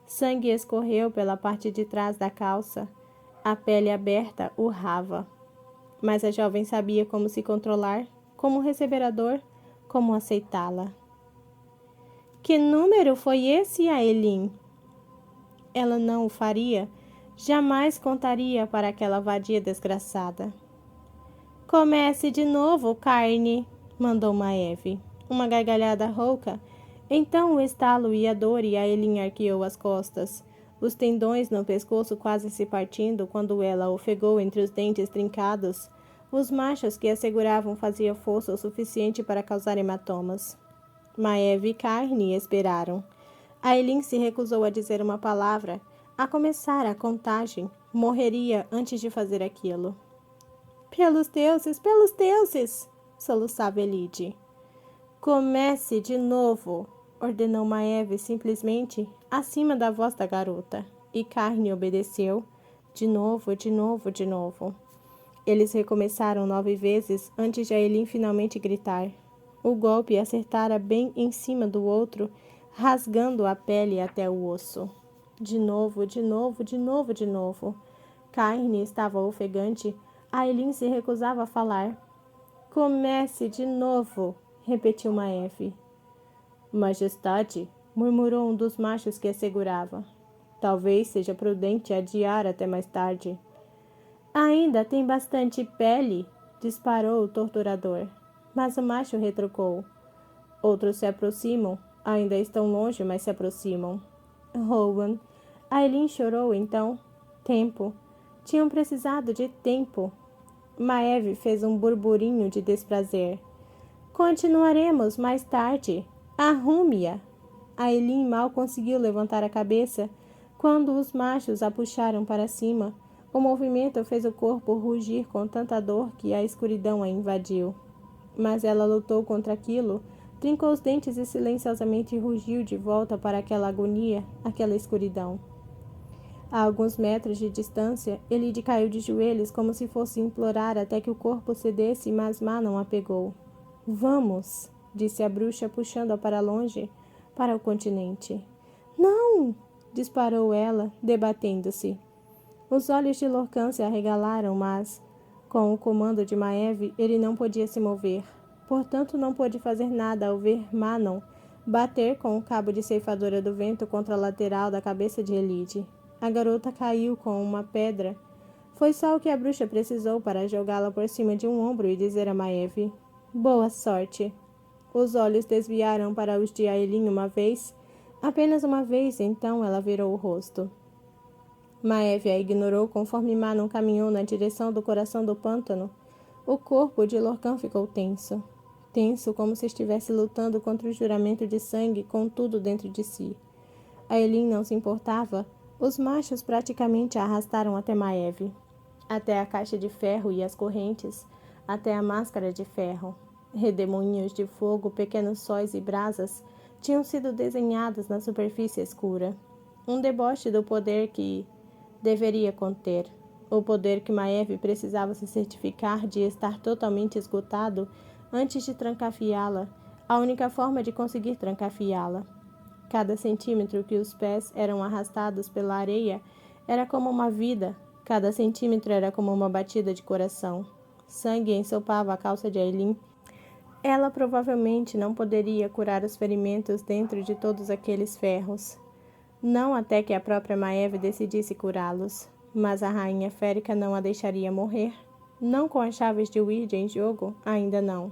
Sangue escorreu pela parte de trás da calça. A pele aberta urrava. Mas a jovem sabia como se controlar, como receber a dor, como aceitá-la. Que número foi esse, Ailin? Ela não o faria. Jamais contaria para aquela vadia desgraçada. Comece de novo, carne, mandou Maeve. Uma gargalhada rouca. Então o estalo e a dor e Ailin arqueou as costas, os tendões no pescoço quase se partindo quando ela ofegou entre os dentes trincados. Os machos que a seguravam faziam força o suficiente para causar hematomas. Maeve e Carne esperaram. Ailin se recusou a dizer uma palavra, a começar a contagem. Morreria antes de fazer aquilo. Pelos deuses! Soluçava Elide. Comece de novo, ordenou Maeve simplesmente, acima da voz da garota. E Carne obedeceu. De novo. Eles recomeçaram 9 vezes antes de Ailin finalmente gritar. O golpe acertara bem em cima do outro, rasgando a pele até o osso. De novo. Carne estava ofegante. Ailin se recusava a falar. Comece de novo, repetiu Maeve. Majestade, murmurou um dos machos que a segurava. Talvez seja prudente adiar até mais tarde. Ainda tem bastante pele, disparou o torturador. Mas o macho retrucou. Outros se aproximam. Ainda estão longe, mas se aproximam. Rowan. Ailin chorou então. Tempo. Tinham precisado de tempo. Maeve fez um burburinho de desprazer. Continuaremos mais tarde. Arrume-a. Ailin mal conseguiu levantar a cabeça quando os machos a puxaram para cima. O movimento fez o corpo rugir com tanta dor que a escuridão a invadiu. Mas ela lutou contra aquilo, trincou os dentes e silenciosamente rugiu de volta para aquela agonia, aquela escuridão. A alguns metros de distância, Elide caiu de joelhos como se fosse implorar até que o corpo cedesse, mas Má não a pegou. Vamos, disse a bruxa puxando-a para longe, para o continente. Não! Disparou ela, debatendo-se. Os olhos de Lorcan se arregalaram, mas, com o comando de Maeve, ele não podia se mover. Portanto, não pôde fazer nada ao ver Manon bater com o cabo de ceifadora do vento contra a lateral da cabeça de Elide. A garota caiu com uma pedra. Foi só o que a bruxa precisou para jogá-la por cima de um ombro e dizer a Maeve: Boa sorte. Os olhos desviaram para os de Ailin uma vez, apenas uma vez, então ela virou o rosto. Maeve a ignorou conforme Manon caminhou na direção do coração do pântano. O corpo de Lorcan ficou tenso. Tenso como se estivesse lutando contra o juramento de sangue com tudo dentro de si. Ailin não se importava. Os machos praticamente a arrastaram até Maeve. Até a caixa de ferro e as correntes. Até a máscara de ferro. Redemoinhos de fogo, pequenos sóis e brasas tinham sido desenhados na superfície escura. Um deboche do poder que deveria conter. O poder que Maeve precisava se certificar de estar totalmente esgotado antes de trancafiá-la, a única forma de conseguir trancafiá-la. Cada centímetro que os pés eram arrastados pela areia era como uma vida, cada centímetro era como uma batida de coração. Sangue ensopava a calça de Ailin. Ela provavelmente não poderia curar os ferimentos dentro de todos aqueles ferros. Não até que a própria Maeve decidisse curá-los. Mas a rainha férica não a deixaria morrer. Não com as chaves de Ouija em jogo, ainda não.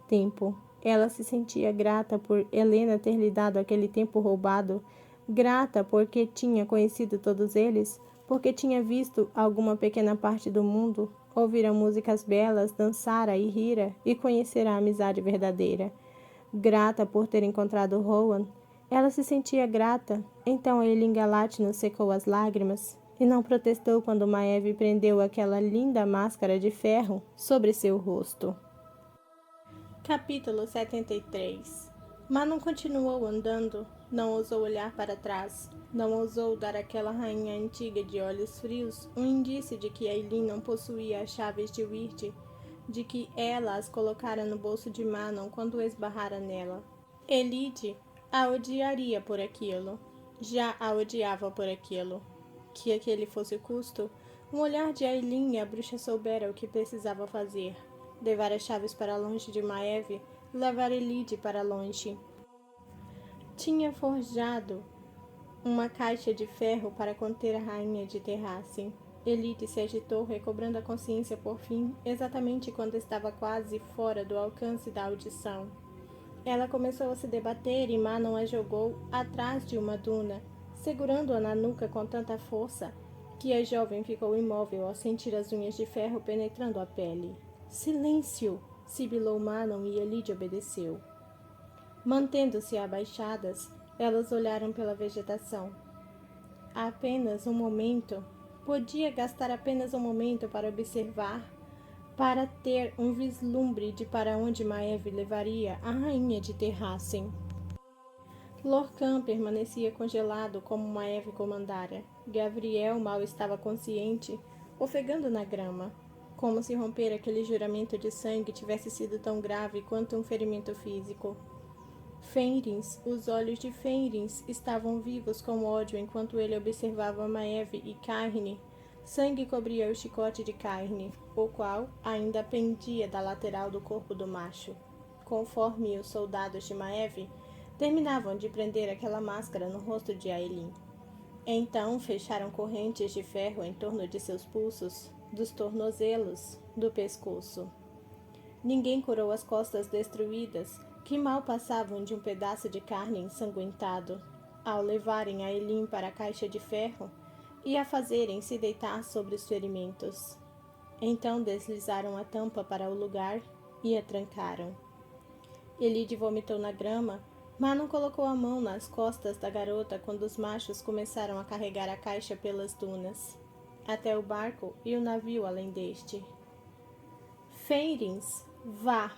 Tempo. Ela se sentia grata por Helena ter lhe dado aquele tempo roubado, grata porque tinha conhecido todos eles, porque tinha visto alguma pequena parte do mundo, ouvira músicas belas, dançara e rira e conhecera a amizade verdadeira. Grata por ter encontrado Rowan. Ela se sentia grata, então Ailin Galatno secou as lágrimas e não protestou quando Maeve prendeu aquela linda máscara de ferro sobre seu rosto. Capítulo 73. Manon continuou andando. Não ousou olhar para trás. Não ousou dar àquela rainha antiga de olhos frios um indício de que Ailin não possuía as chaves de Wyrd, de que ela as colocara no bolso de Manon quando esbarrara nela. Elide a odiaria por aquilo. Já a odiava por aquilo. Que aquele fosse o custo, um olhar de Ailin e a bruxa soubera o que precisava fazer. Levar as chaves para longe de Maeve, levar Elide para longe. Tinha forjado uma caixa de ferro para conter a rainha de Terrassen. Elide se agitou, recobrando a consciência por fim, exatamente quando estava quase fora do alcance da audição. Ela começou a se debater e Manon a jogou atrás de uma duna, segurando-a na nuca com tanta força que a jovem ficou imóvel ao sentir as unhas de ferro penetrando a pele. Silêncio! Sibilou Manon e Elide obedeceu. Mantendo-se abaixadas, elas olharam pela vegetação. Apenas um momento. Podia gastar apenas um momento para observar, para ter um vislumbre de para onde Maeve levaria a rainha de Terrassen. Lorcan permanecia congelado como Maeve comandara. Gavriel mal estava consciente, ofegando na grama. Como se romper aquele juramento de sangue tivesse sido tão grave quanto um ferimento físico. Fenris, os olhos de Fenris estavam vivos com ódio enquanto ele observava Maeve e Carne. Sangue cobria o chicote de Carne, o qual ainda pendia da lateral do corpo do macho. Conforme os soldados de Maeve terminavam de prender aquela máscara no rosto de Ailin. Então fecharam correntes de ferro em torno de seus pulsos, dos tornozelos, do pescoço. Ninguém curou as costas destruídas, que mal passavam de um pedaço de carne ensanguentado, ao levarem Ailin para a caixa de ferro e a fazerem se deitar sobre os ferimentos. Então deslizaram a tampa para o lugar e a trancaram. Elide vomitou na grama, Manon colocou a mão nas costas da garota quando os machos começaram a carregar a caixa pelas dunas, até o barco e o navio além deste. Fenris, vá!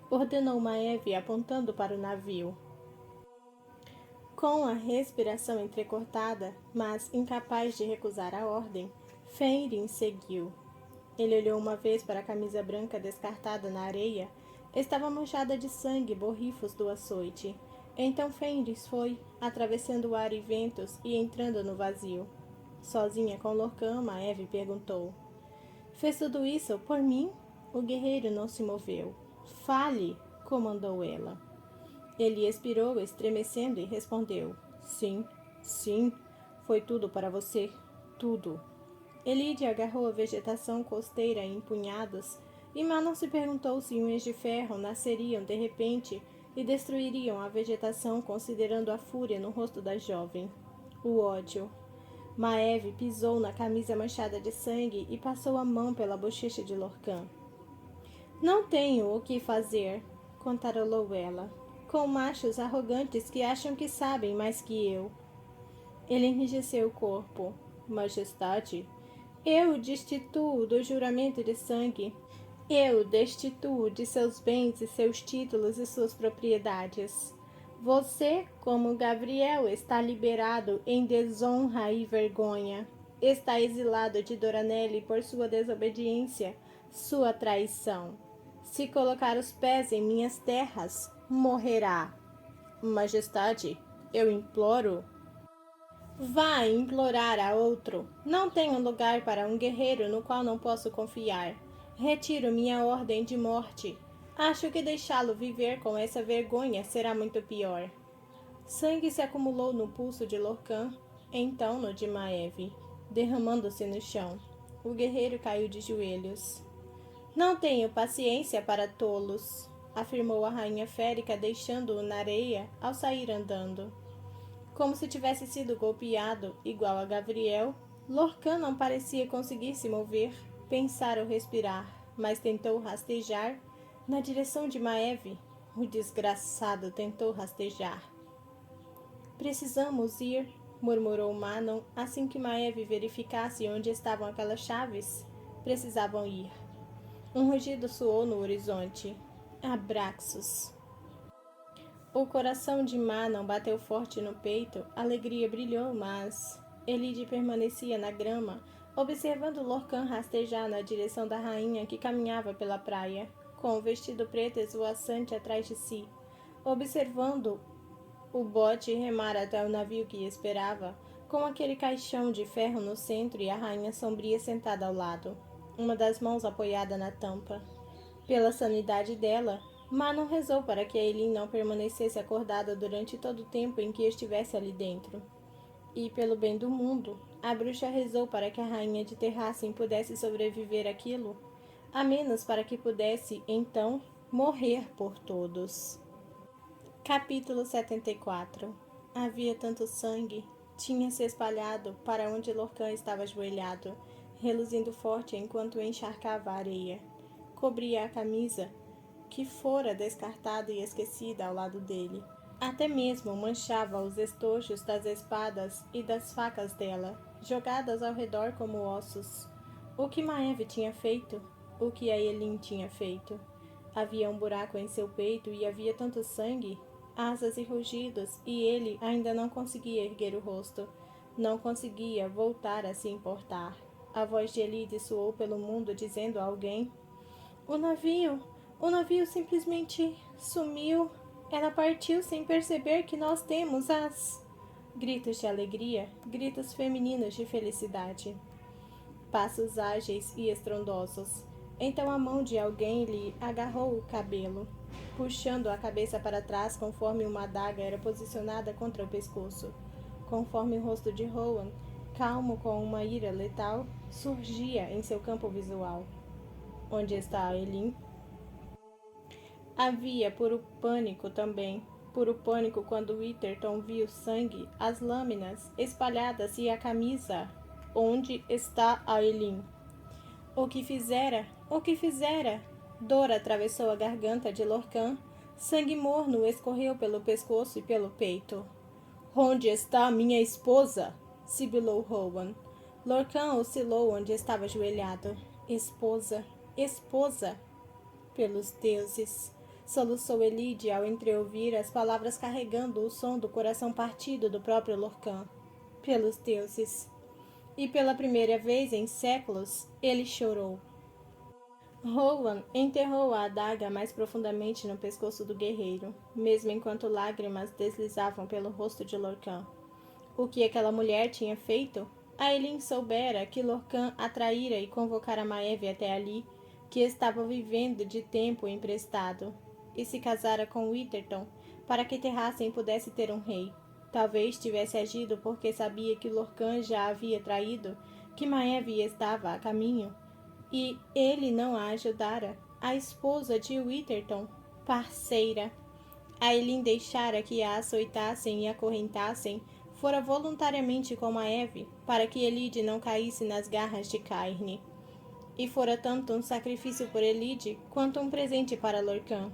Ordenou Maeve apontando para o navio. Com a respiração entrecortada, mas incapaz de recusar a ordem, Fenris seguiu. Ele olhou uma vez para a camisa branca descartada na areia. Estava manchada de sangue e borrifos do açoite. Então Fenris foi, atravessando o ar e ventos e entrando no vazio. Sozinha com Lorcan, Maeve perguntou: "Fez tudo isso por mim?" O guerreiro não se moveu. "Fale!" comandou ela. Ele expirou, estremecendo, e respondeu: "Sim, sim, foi tudo para você, tudo." Elide agarrou a vegetação costeira em punhados, e Manon se perguntou se unhas de ferro nasceriam de repente e destruiriam a vegetação, considerando a fúria no rosto da jovem. O ódio. Maeve pisou na camisa manchada de sangue e passou a mão pela bochecha de Lorcan. "Não tenho o que fazer", cantarolou ela, "com machos arrogantes que acham que sabem mais que eu." Ele enrijeceu o corpo. "Majestade, eu destituo do juramento de sangue. Eu destituo de seus bens e seus títulos e suas propriedades. Você, como Gavriel, está liberado em desonra e vergonha. Está exilado de Doranelli por sua desobediência, sua traição. Se colocar os pés em minhas terras, morrerá." "Majestade, eu imploro." "Vá implorar a outro. Não tenho lugar para um guerreiro no qual não posso confiar. Retiro minha ordem de morte. Acho que deixá-lo viver com essa vergonha será muito pior." Sangue se acumulou no pulso de Lorcan, então no de Maeve, derramando-se no chão. O guerreiro caiu de joelhos. "Não tenho paciência para tolos", afirmou a rainha férica, deixando-o na areia ao sair andando. Como se tivesse sido golpeado, igual a Gavriel, Lorcan não parecia conseguir se mover, pensar ou respirar, mas tentou rastejar na direção de Maeve. O desgraçado tentou rastejar. "Precisamos ir", murmurou Manon assim que Maeve verificasse onde estavam aquelas chaves. Precisavam ir. Um rugido soou no horizonte. Abraxos. O coração de Manon bateu forte no peito, a alegria brilhou, mas Elide permanecia na grama, observando Lorcan rastejar na direção da rainha que caminhava pela praia, com o vestido preto esvoaçante atrás de si, observando o bote remar até o navio que esperava, com aquele caixão de ferro no centro e a rainha sombria sentada ao lado, uma das mãos apoiada na tampa. Pela sanidade dela, Manon rezou para que Ailin não permanecesse acordada durante todo o tempo em que estivesse ali dentro. E, pelo bem do mundo, a bruxa rezou para que a rainha de Terrassen pudesse sobreviver àquilo, a menos para que pudesse, então, morrer por todos. Capítulo 74. Havia tanto sangue, tinha se espalhado para onde Lorcan estava ajoelhado, reluzindo forte enquanto encharcava a areia. Cobria a camisa, que fora descartada e esquecida ao lado dele. Até mesmo manchava os estojos das espadas e das facas dela, jogadas ao redor como ossos. O que Maeve tinha feito? O que Aelin tinha feito? Havia um buraco em seu peito e havia tanto sangue, asas e rugidos, e ele ainda não conseguia erguer o rosto. Não conseguia voltar a se importar. A voz de Elide soou pelo mundo dizendo a alguém: O navio simplesmente sumiu. Ela partiu sem perceber que nós temos as... Gritos de alegria, gritos femininos de felicidade. Passos ágeis e estrondosos. Então a mão de alguém lhe agarrou o cabelo, puxando a cabeça para trás conforme uma adaga era posicionada contra o pescoço. Conforme o rosto de Rowan, calmo com uma ira letal, surgia em seu campo visual. Onde está Aelin? Havia puro pânico também. Puro pânico quando Witherton viu sangue, as lâminas espalhadas e a camisa. Onde está Aelin? O que fizera? O que fizera? Dor atravessou a garganta de Lorcan. Sangue morno escorreu pelo pescoço e pelo peito. Onde está minha esposa? Sibilou Rowan. Lorcan oscilou onde estava ajoelhado. Esposa, esposa. Pelos deuses, soluçou Elide ao entreouvir as palavras carregando o som do coração partido do próprio Lorcan. Pelos deuses. E pela primeira vez em séculos, ele chorou. Rowan enterrou a adaga mais profundamente no pescoço do guerreiro, mesmo enquanto lágrimas deslizavam pelo rosto de Lorcan. O que aquela mulher tinha feito? Aelin soubera que Lorcan atraíra e convocara Maeve até ali, que estava vivendo de tempo emprestado, e se casara com Witherton para que Terrassen pudesse ter um rei. Talvez tivesse agido porque sabia que Lorcan já havia traído, que Maeve estava a caminho, e ele não a ajudara. A esposa de Witherton, parceira. Aelin deixara que a açoitassem e acorrentassem, fora voluntariamente com Maeve, para que Elide não caísse nas garras de Cairne. E fora tanto um sacrifício por Elide, quanto um presente para Lorcan.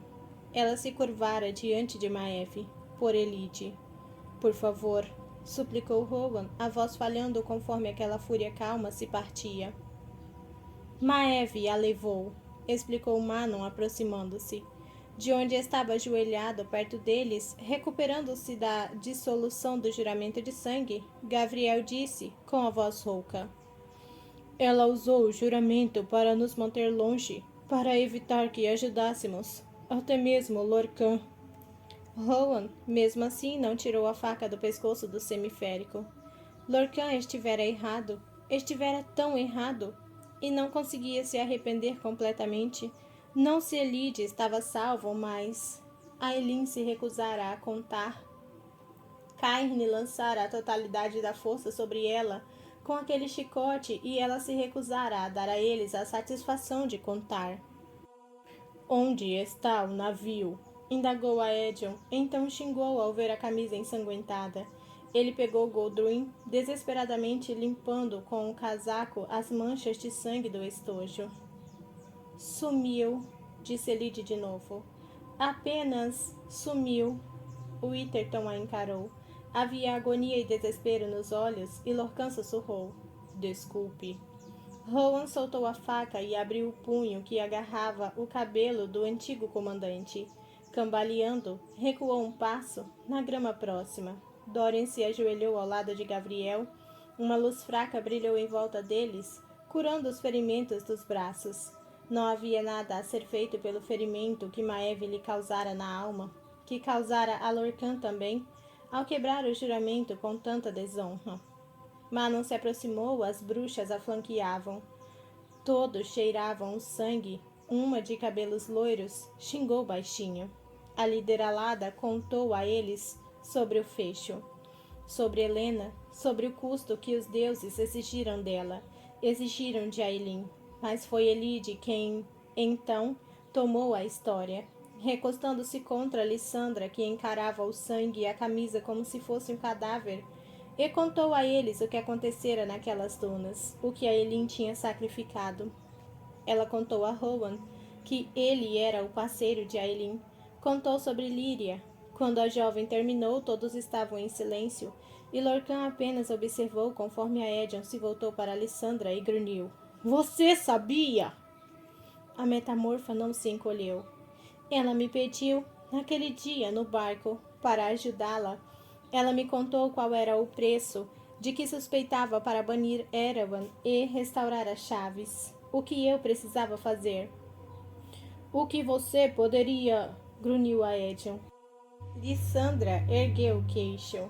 Ela se curvara diante de Maeve, por Elide. Por favor, suplicou Rowan, a voz falhando conforme aquela fúria calma se partia. Maeve a levou, explicou Manon aproximando-se. De onde estava ajoelhado perto deles, recuperando-se da dissolução do juramento de sangue, Gavriel disse, com a voz rouca: Ela usou o juramento para nos manter longe, para evitar que ajudássemos, até mesmo Lorcan. Rowan, mesmo assim, não tirou a faca do pescoço do semiférico. Lorcan estivera errado, estivera tão errado, e não conseguia se arrepender completamente. Não se Elide estava salvo, mas Aelin se recusara a contar. Cairne lançara a totalidade da força sobre ela com aquele chicote e ela se recusara a dar a eles a satisfação de contar. Onde está o navio? Indagou a Edion, então xingou ao ver a camisa ensanguentada. Ele pegou Goldwyn, desesperadamente limpando com o casaco as manchas de sangue do estojo. Sumiu, disse Elide de novo. Apenas sumiu. Witherton a encarou. Havia agonia e desespero nos olhos e Lorcan sussurrou. Desculpe. Rowan soltou a faca e abriu o punho que agarrava o cabelo do antigo comandante. Cambaleando, recuou um passo na grama próxima. Dorian se ajoelhou ao lado de Gabriel. Uma luz fraca brilhou em volta deles, curando os ferimentos dos braços. Não havia nada a ser feito pelo ferimento que Maeve lhe causara na alma, que causara a Lorcan também, ao quebrar o juramento com tanta desonra. Manon se aproximou, as bruxas a flanqueavam. Todos cheiravam o sangue. Uma, de cabelos loiros, xingou baixinho. A líder alada contou a eles sobre o fecho, sobre Helena, sobre o custo que os deuses exigiram dela, exigiram de Aelin. Mas foi Elide quem, então, tomou a história, recostando-se contra Lissandra, que encarava o sangue e a camisa como se fosse um cadáver, e contou a eles o que acontecera naquelas dunas, o que Aelin tinha sacrificado. Ela contou a Rowan que ele era o parceiro de Aelin. Contou sobre Líria. Quando a jovem terminou, todos estavam em silêncio, e Lorcan apenas observou conforme a Edion se voltou para Lissandra e grunhiu. Você sabia? A metamorfa não se encolheu. Ela me pediu, naquele dia, no barco, para ajudá-la. Ela me contou qual era o preço de que suspeitava para banir Erawan e restaurar as chaves. O que eu precisava fazer? O que você poderia... grunhiu a Edion. Lissandra ergueu o queixo.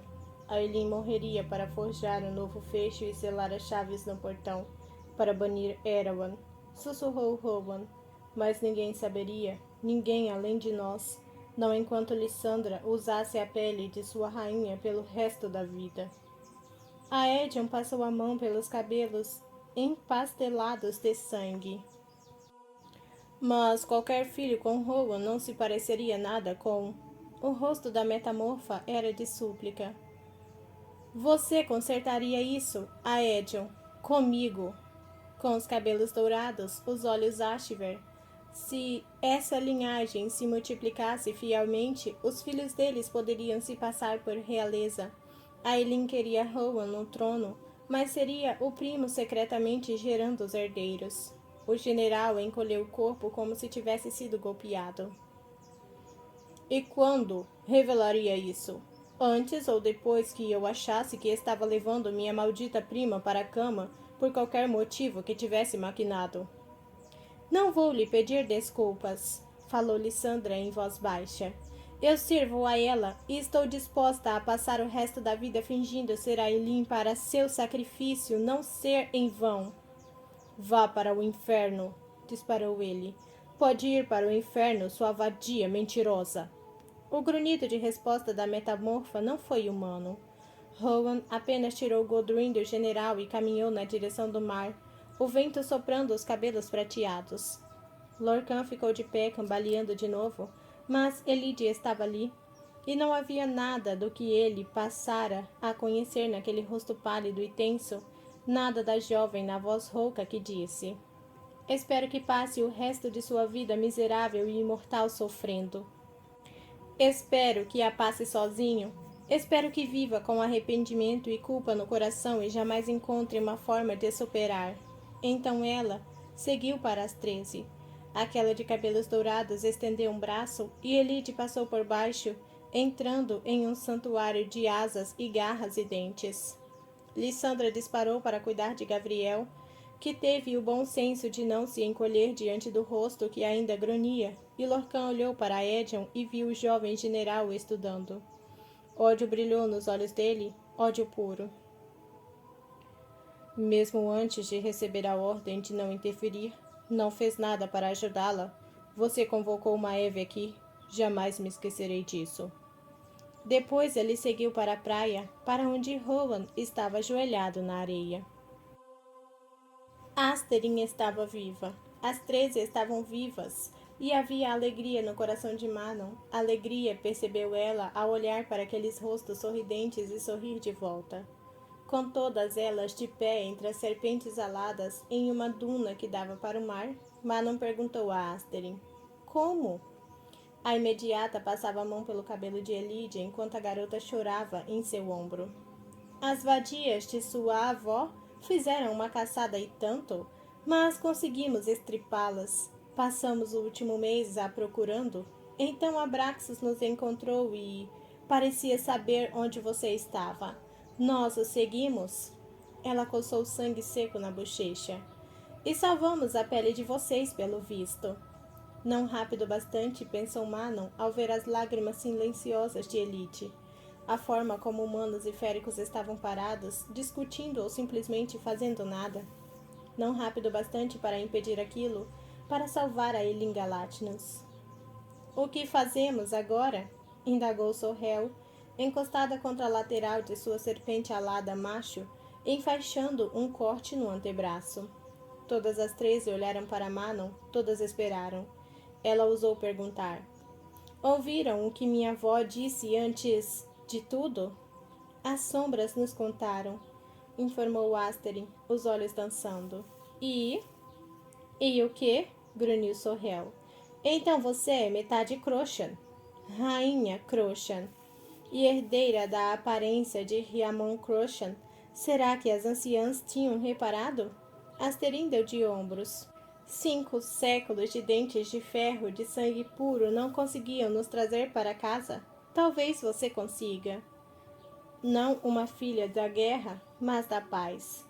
Aelin morreria para forjar um novo fecho e selar as chaves no portão, para banir Erawan, sussurrou Rowan. Mas ninguém saberia, ninguém além de nós, não enquanto Lissandra usasse a pele de sua rainha pelo resto da vida. A Edion passou a mão pelos cabelos empastelados de sangue. Mas qualquer filho com Rowan não se pareceria nada com... O rosto da metamorfa era de súplica. Você consertaria isso, a Edion, comigo. Com os cabelos dourados, os olhos ástiver. Se essa linhagem se multiplicasse fielmente, os filhos deles poderiam se passar por realeza. Aelin queria Rowan no trono, mas seria o primo secretamente gerando os herdeiros. O general encolheu o corpo como se tivesse sido golpeado. E quando revelaria isso? Antes ou depois que eu achasse que estava levando minha maldita prima para a cama por qualquer motivo que tivesse maquinado? Não vou lhe pedir desculpas, falou Lissandra em voz baixa. Eu sirvo a ela e estou disposta a passar o resto da vida fingindo ser Aelin para seu sacrifício não ser em vão. Vá para o inferno, disparou ele. Pode ir para o inferno, sua vadia mentirosa. O grunhido de resposta da metamorfa não foi humano. Rowan apenas tirou Godwyn do general e caminhou na direção do mar, o vento soprando os cabelos prateados. Lorcan ficou de pé, cambaleando de novo, mas Elide estava ali, e não havia nada do que ele passara a conhecer naquele rosto pálido e tenso, nada da jovem na voz rouca que disse: Espero que passe o resto de sua vida miserável e imortal sofrendo. Espero que a passe sozinho. Espero que viva com arrependimento e culpa no coração e jamais encontre uma forma de superar. Então ela seguiu para as 13. Aquela de cabelos dourados estendeu um braço e Elide passou por baixo, entrando em um santuário de asas e garras e dentes. Lissandra disparou para cuidar de Gabriel, que teve o bom senso de não se encolher diante do rosto que ainda grunhia, e Lorcan olhou para Edion e viu o jovem general estudando. Ódio brilhou nos olhos dele, ódio puro. Mesmo antes de receber a ordem de não interferir, não fez nada para ajudá-la. Você convocou Maeve aqui. Jamais me esquecerei disso. Depois ele seguiu para a praia, para onde Rowan estava ajoelhado na areia. Asterin estava viva. As 13 estavam vivas. E havia alegria no coração de Manon. Alegria, percebeu ela, ao olhar para aqueles rostos sorridentes e sorrir de volta. Com todas elas de pé entre as serpentes aladas em uma duna que dava para o mar, Manon perguntou a Asterin: Como? A imediata passava a mão pelo cabelo de Elide enquanto a garota chorava em seu ombro. As vadias de sua avó fizeram uma caçada e tanto, mas conseguimos estripá-las. Passamos o último mês a procurando. Então Abraxas nos encontrou e parecia saber onde você estava. Nós o seguimos. Ela coçou o sangue seco na bochecha. E salvamos a pele de vocês, pelo visto. Não rápido bastante, pensou Manon ao ver as lágrimas silenciosas de Elite. A forma como humanos e féricos estavam parados, discutindo ou simplesmente fazendo nada. Não rápido bastante para impedir aquilo, para salvar a Elinga Latnus. O que fazemos agora? Indagou Sorrel, encostada contra a lateral de sua serpente alada macho, enfaixando um corte no antebraço. Todas as 13 olharam para Manon, todas esperaram. Ela ousou perguntar. Ouviram o que minha avó disse antes de tudo? As sombras nos contaram, informou Asterin, os olhos dançando. E o quê? Grunhiu Sorrel. Então você é metade Crochan. Rainha Crochan. E herdeira da aparência de Riamon Crochan. Será que as anciãs tinham reparado? Asterin deu de ombros. 5 séculos de dentes de ferro de sangue puro não conseguiam nos trazer para casa? Talvez você consiga. Não uma filha da guerra, mas da paz.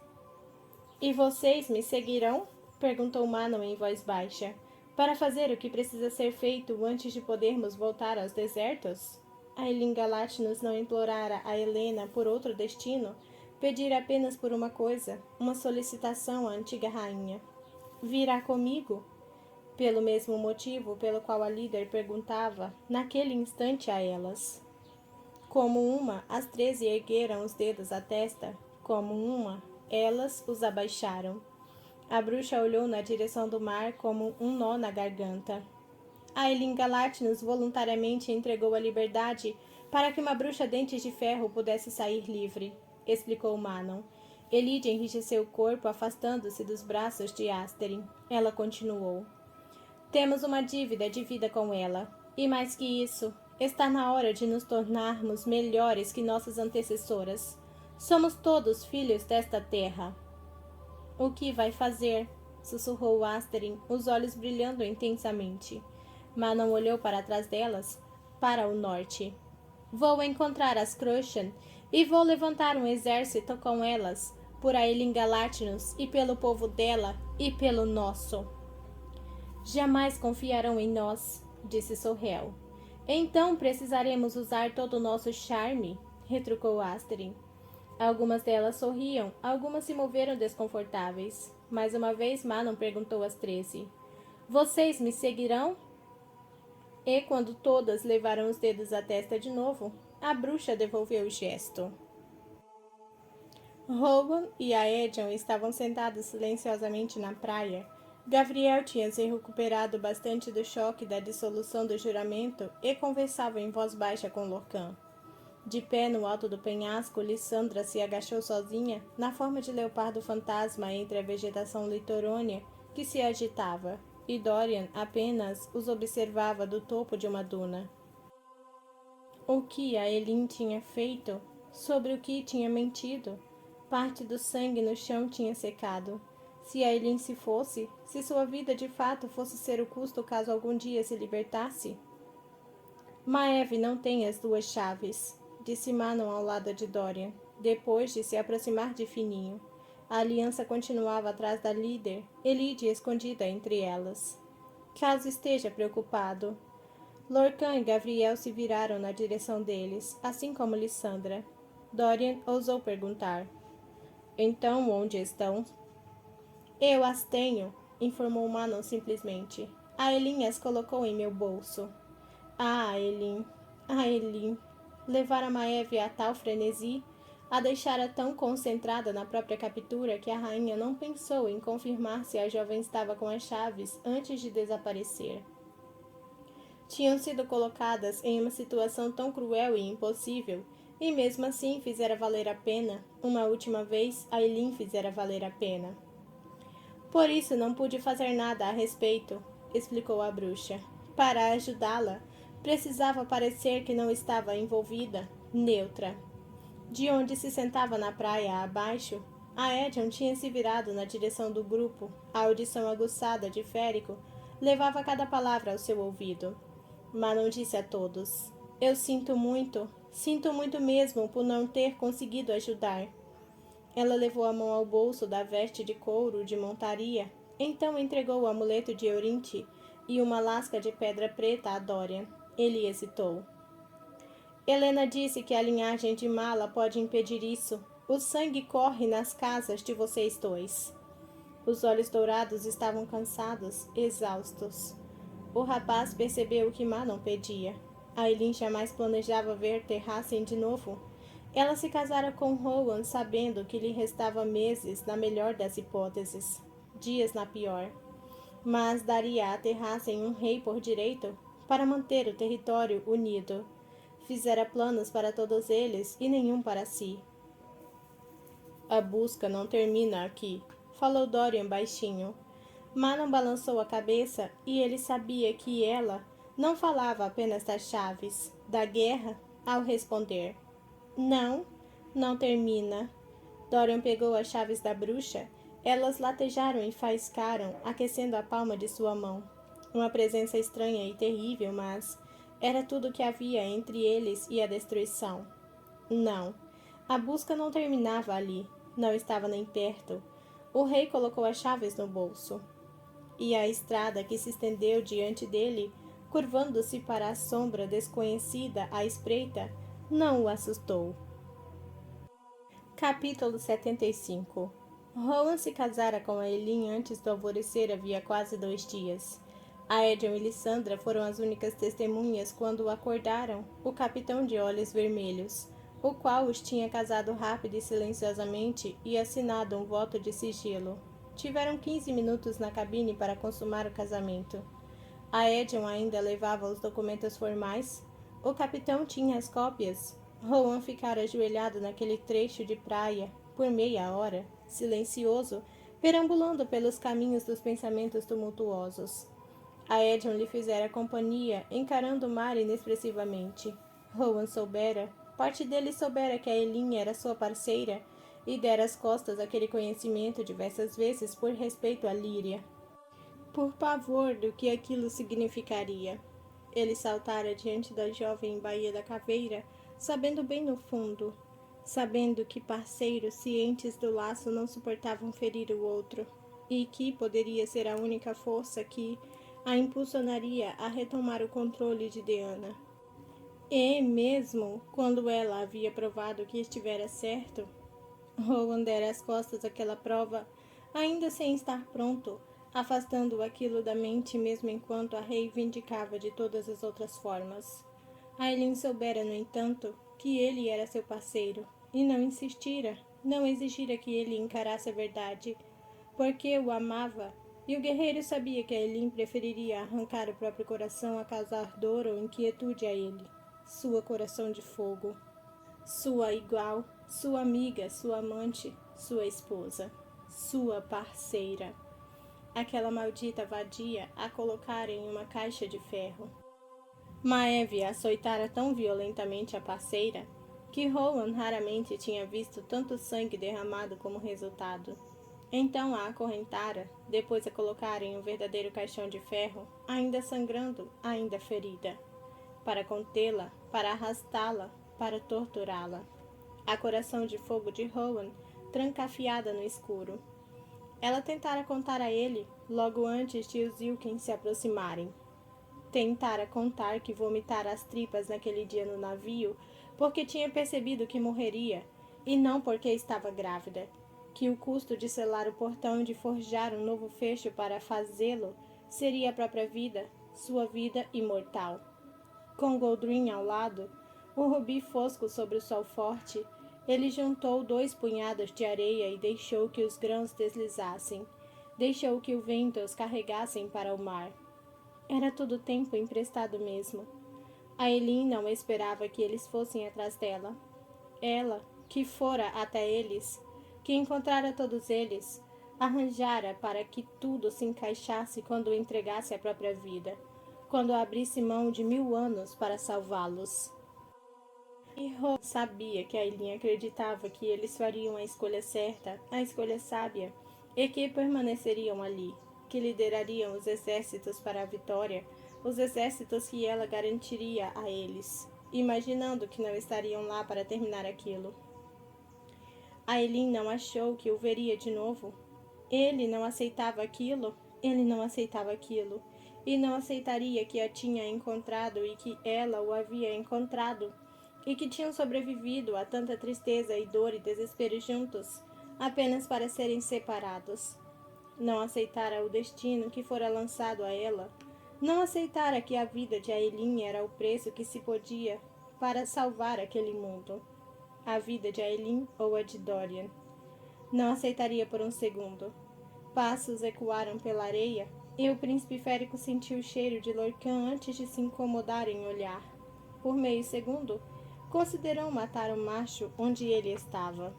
E vocês me seguirão? Perguntou Manon em voz baixa. Para fazer o que precisa ser feito antes de podermos voltar aos desertos? A Elinga Latnus não implorara a Helena por outro destino, pedira apenas por uma coisa, uma solicitação à antiga rainha. Virá comigo? Pelo mesmo motivo pelo qual a líder perguntava, naquele instante a elas. Como uma, as 13 ergueram os dedos à testa. Como uma, elas os abaixaram. A bruxa olhou na direção do mar como um nó na garganta. A Elinga Latnus voluntariamente entregou a liberdade para que uma bruxa dentes de ferro pudesse sair livre, explicou Manon. Elide enrijeceu o corpo, afastando-se dos braços de Asterin. Ela continuou. Temos uma dívida de vida com ela. E mais que isso, está na hora de nos tornarmos melhores que nossas antecessoras. Somos todos filhos desta terra. O que vai fazer? Sussurrou Asterin, os olhos brilhando intensamente. Manon olhou para trás delas, para o norte. Vou encontrar as Crochan e vou levantar um exército com elas, por a Elinga Latnus e pelo povo dela e pelo nosso. Jamais confiarão em nós, disse Sorrel. Então precisaremos usar todo o nosso charme, retrucou Asterin. Algumas delas sorriam, algumas se moveram desconfortáveis. Mais uma vez Manon perguntou às 13. Vocês me seguirão? E quando todas levaram os dedos à testa de novo, a bruxa devolveu o gesto. Rowan e Aedion estavam sentados silenciosamente na praia. Gavriel tinha se recuperado bastante do choque da dissolução do juramento e conversava em voz baixa com Lorcan. De pé no alto do penhasco, Lissandra se agachou sozinha, na forma de leopardo fantasma entre a vegetação litorânea que se agitava, e Dorian apenas os observava do topo de uma duna. O que a Elin tinha feito? Sobre o que tinha mentido? Parte do sangue no chão tinha secado. Se a Elin se fosse, se sua vida de fato fosse ser o custo caso algum dia se libertasse? Maeve não tem as 2 chaves, disse Manon ao lado de Dorian, depois de se aproximar de Fininho. A aliança continuava atrás da líder, Elide escondida entre elas. Caso esteja preocupado. Lorcan e Gavriel se viraram na direção deles, assim como Lissandra. Dorian ousou perguntar. Então, onde estão? Eu as tenho, informou Manon simplesmente. A Elin as colocou em meu bolso. Ah, Elin. Ah, Elin. Levara Maeve a tal frenesi, a deixara tão concentrada na própria captura que a rainha não pensou em confirmar se a jovem estava com as chaves antes de desaparecer. Tinham sido colocadas em uma situação tão cruel e impossível, e mesmo assim fizera valer a pena. Uma última vez, a Elin fizera valer a pena. Por isso não pude fazer nada a respeito, explicou a bruxa. Para ajudá-la, precisava parecer que não estava envolvida, neutra. De onde se sentava na praia abaixo, a Edion tinha se virado na direção do grupo. A audição aguçada de Férico levava cada palavra ao seu ouvido. Manon disse a todos. Eu sinto muito mesmo por não ter conseguido ajudar. Ela levou a mão ao bolso da veste de couro de montaria, então entregou o amuleto de Eurinte e uma lasca de pedra preta a Dorian. Ele hesitou. Helena disse que a linhagem de Mala pode impedir isso. O sangue corre nas casas de vocês dois. Os olhos dourados estavam cansados, exaustos. O rapaz percebeu o que Manon pedia. Aileen jamais planejava ver Terrassen de novo. Ela se casara com Rowan sabendo que lhe restava meses na melhor das hipóteses, dias na pior. Mas daria a Terrassen um rei por direito para manter o território unido. Fizera planos para todos eles e nenhum para si. A busca não termina aqui, falou Dorian baixinho. Manon balançou a cabeça e ele sabia que ela não falava apenas das chaves, da guerra, ao responder. Não, não termina. Dorian pegou as chaves da bruxa. Elas latejaram e faiscaram, aquecendo a palma de sua mão. Uma presença estranha e terrível, mas era tudo o que havia entre eles e a destruição. Não, a busca não terminava ali. Não estava nem perto. O rei colocou as chaves no bolso. E a estrada que se estendeu diante dele, curvando-se para a sombra desconhecida à espreita, não o assustou. Capítulo 75. Rowan se casara com Aileen antes do alvorecer havia quase 2 dias. Aedion e Lissandra foram as únicas testemunhas quando acordaram o capitão de olhos vermelhos, o qual os tinha casado rápido e silenciosamente e assinado um voto de sigilo. Tiveram 15 minutos na cabine para consumar o casamento. Aedion ainda levava os documentos formais. O capitão tinha as cópias. Rowan ficara ajoelhado naquele trecho de praia por meia hora, silencioso, perambulando pelos caminhos dos pensamentos tumultuosos. Aedion lhe fizera companhia, encarando o mar inexpressivamente. Rowan soubera, parte dele soubera que a Aileen era sua parceira, e dera as costas àquele conhecimento diversas vezes por respeito a Líria. Por pavor do que aquilo significaria. Ele saltara diante da jovem em Baía da Caveira, sabendo bem no fundo, sabendo que parceiros cientes do laço não suportavam ferir o outro, e que poderia ser a única força que a impulsionaria a retomar o controle de Deanna. E, mesmo quando ela havia provado que estivera certo, Rowan dera as costas àquela prova, ainda sem estar pronto, afastando aquilo da mente mesmo enquanto a reivindicava de todas as outras formas. Aileen soubera, no entanto, que ele era seu parceiro, e não insistira, não exigira que ele encarasse a verdade, porque o amava, e o guerreiro sabia que Aileen preferiria arrancar o próprio coração a causar dor ou inquietude a ele. Sua coração de fogo. Sua igual, sua amiga, sua amante, sua esposa, sua parceira. Aquela maldita vadia a colocara em uma caixa de ferro. Maeve açoitara tão violentamente a parceira que Rowan raramente tinha visto tanto sangue derramado como resultado. Então a acorrentara, depois a colocara em um verdadeiro caixão de ferro, ainda sangrando, ainda ferida, para contê-la, para arrastá-la, para torturá-la. A coração de fogo de Rowan, trancafiada no escuro. Ela tentara contar a ele, logo antes de os Ilken se aproximarem. Tentara contar que vomitara as tripas naquele dia no navio, porque tinha percebido que morreria, e não porque estava grávida, que o custo de selar o portão e de forjar um novo fecho para fazê-lo seria a própria vida, sua vida imortal. Com Goldrin ao lado, o rubi fosco sobre o sol forte, ele juntou 2 punhados de areia e deixou que os grãos deslizassem. Deixou que o vento os carregassem para o mar. Era tudo tempo emprestado mesmo. Aileen não esperava que eles fossem atrás dela. Ela, que fora até eles, que encontrara todos eles, arranjara para que tudo se encaixasse quando entregasse a própria vida, quando abrisse mão de 1000 anos para salvá-los. E Ro sabia que Aileen acreditava que eles fariam a escolha certa, a escolha sábia, e que permaneceriam ali, que liderariam os exércitos para a vitória, os exércitos que ela garantiria a eles, imaginando que não estariam lá para terminar aquilo. Aelin não achou que o veria de novo. Ele não aceitava aquilo, ele não aceitava aquilo, e não aceitaria que a tinha encontrado e que ela o havia encontrado, e que tinham sobrevivido a tanta tristeza e dor e desespero juntos, apenas para serem separados. Não aceitara o destino que fora lançado a ela, não aceitara que a vida de Aelin era o preço que se podia para salvar aquele mundo. A vida de Aelin ou a de Dorian. Não aceitaria por um segundo. Passos ecoaram pela areia, e o príncipe férico sentiu o cheiro de Lorcan antes de se incomodar em olhar. Por meio segundo, considerou matar o macho onde ele estava.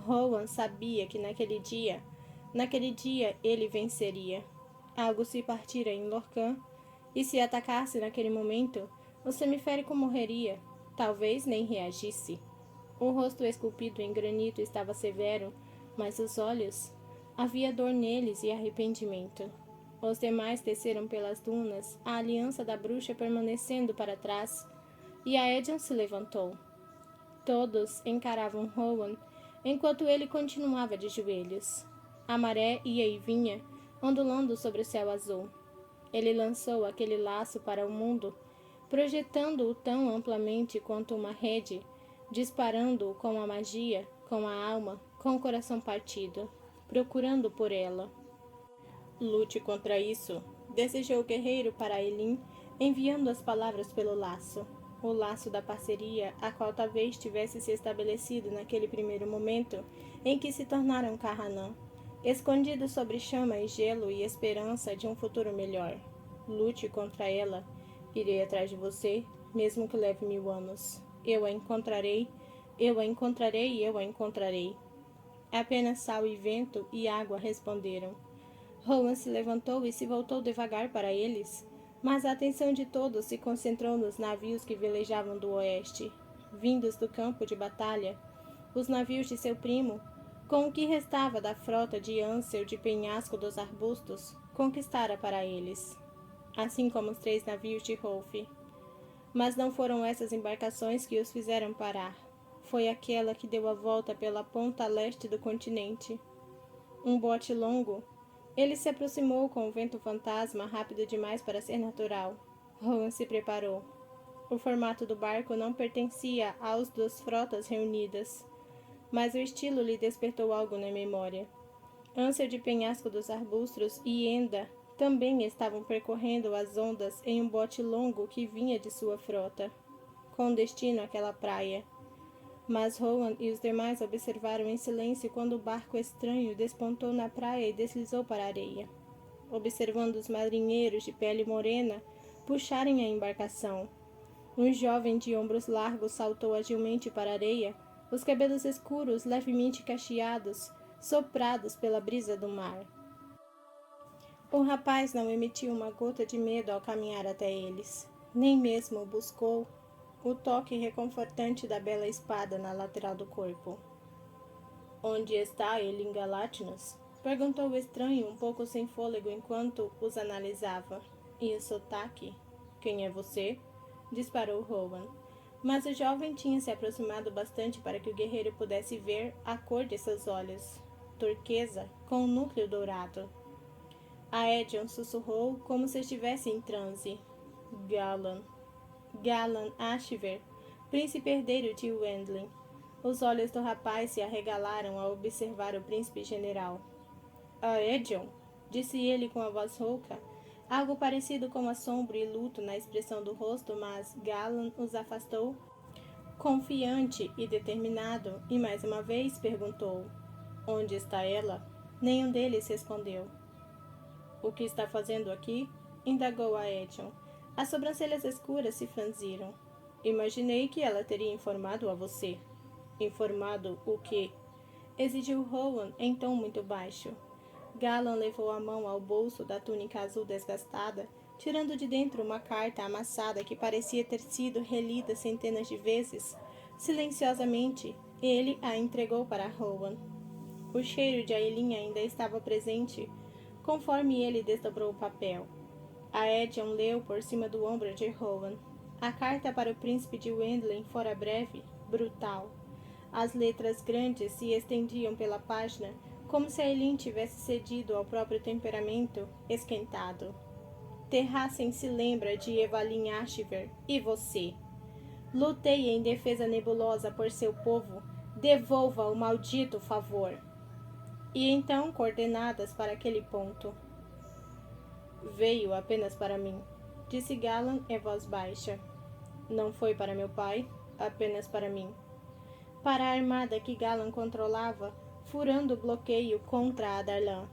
Rowan sabia que naquele dia ele venceria. Algo se partira em Lorcan, e se atacasse naquele momento, o semiférico morreria, talvez nem reagisse. O rosto esculpido em granito estava severo, mas os olhos... Havia dor neles e arrependimento. Os demais desceram pelas dunas, a aliança da bruxa permanecendo para trás, e Aedion se levantou. Todos encaravam Rowan, enquanto ele continuava de joelhos. A maré ia e vinha, ondulando sobre o céu azul. Ele lançou aquele laço para o mundo, projetando-o tão amplamente quanto uma rede, disparando-o com a magia, com a alma, com o coração partido, procurando por ela. Lute contra isso, desejou o guerreiro para Aelin, enviando as palavras pelo laço. O laço da parceria, a qual talvez tivesse se estabelecido naquele primeiro momento em que se tornaram Carranã, escondido sobre chama e gelo e esperança de um futuro melhor. Lute contra ela. Irei atrás de você, mesmo que leve 1000 anos. Eu a encontrarei, eu a encontrarei e eu a encontrarei. Apenas sal e vento e água responderam. Rowan se levantou e se voltou devagar para eles, mas a atenção de todos se concentrou nos navios que velejavam do oeste, vindos do campo de batalha, os navios de seu primo, com o que restava da frota de Ansel de Penhasco dos Arbustos, conquistara para eles, assim como os 3 navios de Rolf. Mas não foram essas embarcações que os fizeram parar. Foi aquela que deu a volta pela ponta leste do continente. Um bote longo. Ele se aproximou com o vento fantasma rápido demais para ser natural. Rowan se preparou. O formato do barco não pertencia aos 2 frotas reunidas, mas o estilo lhe despertou algo na memória. Ansel de Penhasco dos Arbustos e Enda também estavam percorrendo as ondas em um bote longo que vinha de sua frota, com destino àquela praia. Mas Rowan e os demais observaram em silêncio quando o barco estranho despontou na praia e deslizou para a areia. Observando os marinheiros de pele morena puxarem a embarcação. Um jovem de ombros largos saltou agilmente para a areia, os cabelos escuros levemente cacheados, soprados pela brisa do mar. O rapaz não emitiu uma gota de medo ao caminhar até eles, nem mesmo buscou o toque reconfortante da bela espada na lateral do corpo. Onde está Elin Galatnos? Perguntou o estranho, um pouco sem fôlego enquanto os analisava. E o sotaque? Quem é você? Disparou Rowan. Mas o jovem tinha se aproximado bastante para que o guerreiro pudesse ver a cor de seus olhos, turquesa, com um núcleo dourado. Aedion sussurrou como se estivesse em transe. Galan Ashver, príncipe herdeiro de Wendling. Os olhos do rapaz se arregalaram ao observar o príncipe general. Aedion, disse ele com a voz rouca, algo parecido com assombro e luto na expressão do rosto, mas Galan os afastou, confiante e determinado, e mais uma vez perguntou: Onde está ela? Nenhum deles respondeu. O que está fazendo aqui? Indagou Aedion. As sobrancelhas escuras se franziram. Imaginei que ela teria informado a você. Informado o quê? Exigiu Rowan em tom muito baixo. Galan levou a mão ao bolso da túnica azul desgastada, tirando de dentro uma carta amassada que parecia ter sido relida centenas de vezes. Silenciosamente, ele a entregou para Rowan. O cheiro de Aelin ainda estava presente, conforme ele desdobrou o papel. Aedion leu por cima do ombro de Rowan. A carta para o príncipe de Wendling fora breve, brutal. As letras grandes se estendiam pela página, como se Ailin tivesse cedido ao próprio temperamento esquentado. Terrassen se lembra de Evalin Ashver e você. Lutei em defesa nebulosa por seu povo. Devolva o maldito favor. E então coordenadas para aquele ponto. Veio apenas para mim, disse Galan em voz baixa. Não foi para meu pai, apenas para mim. Para a armada que Galan controlava, furando o bloqueio contra Adarlan.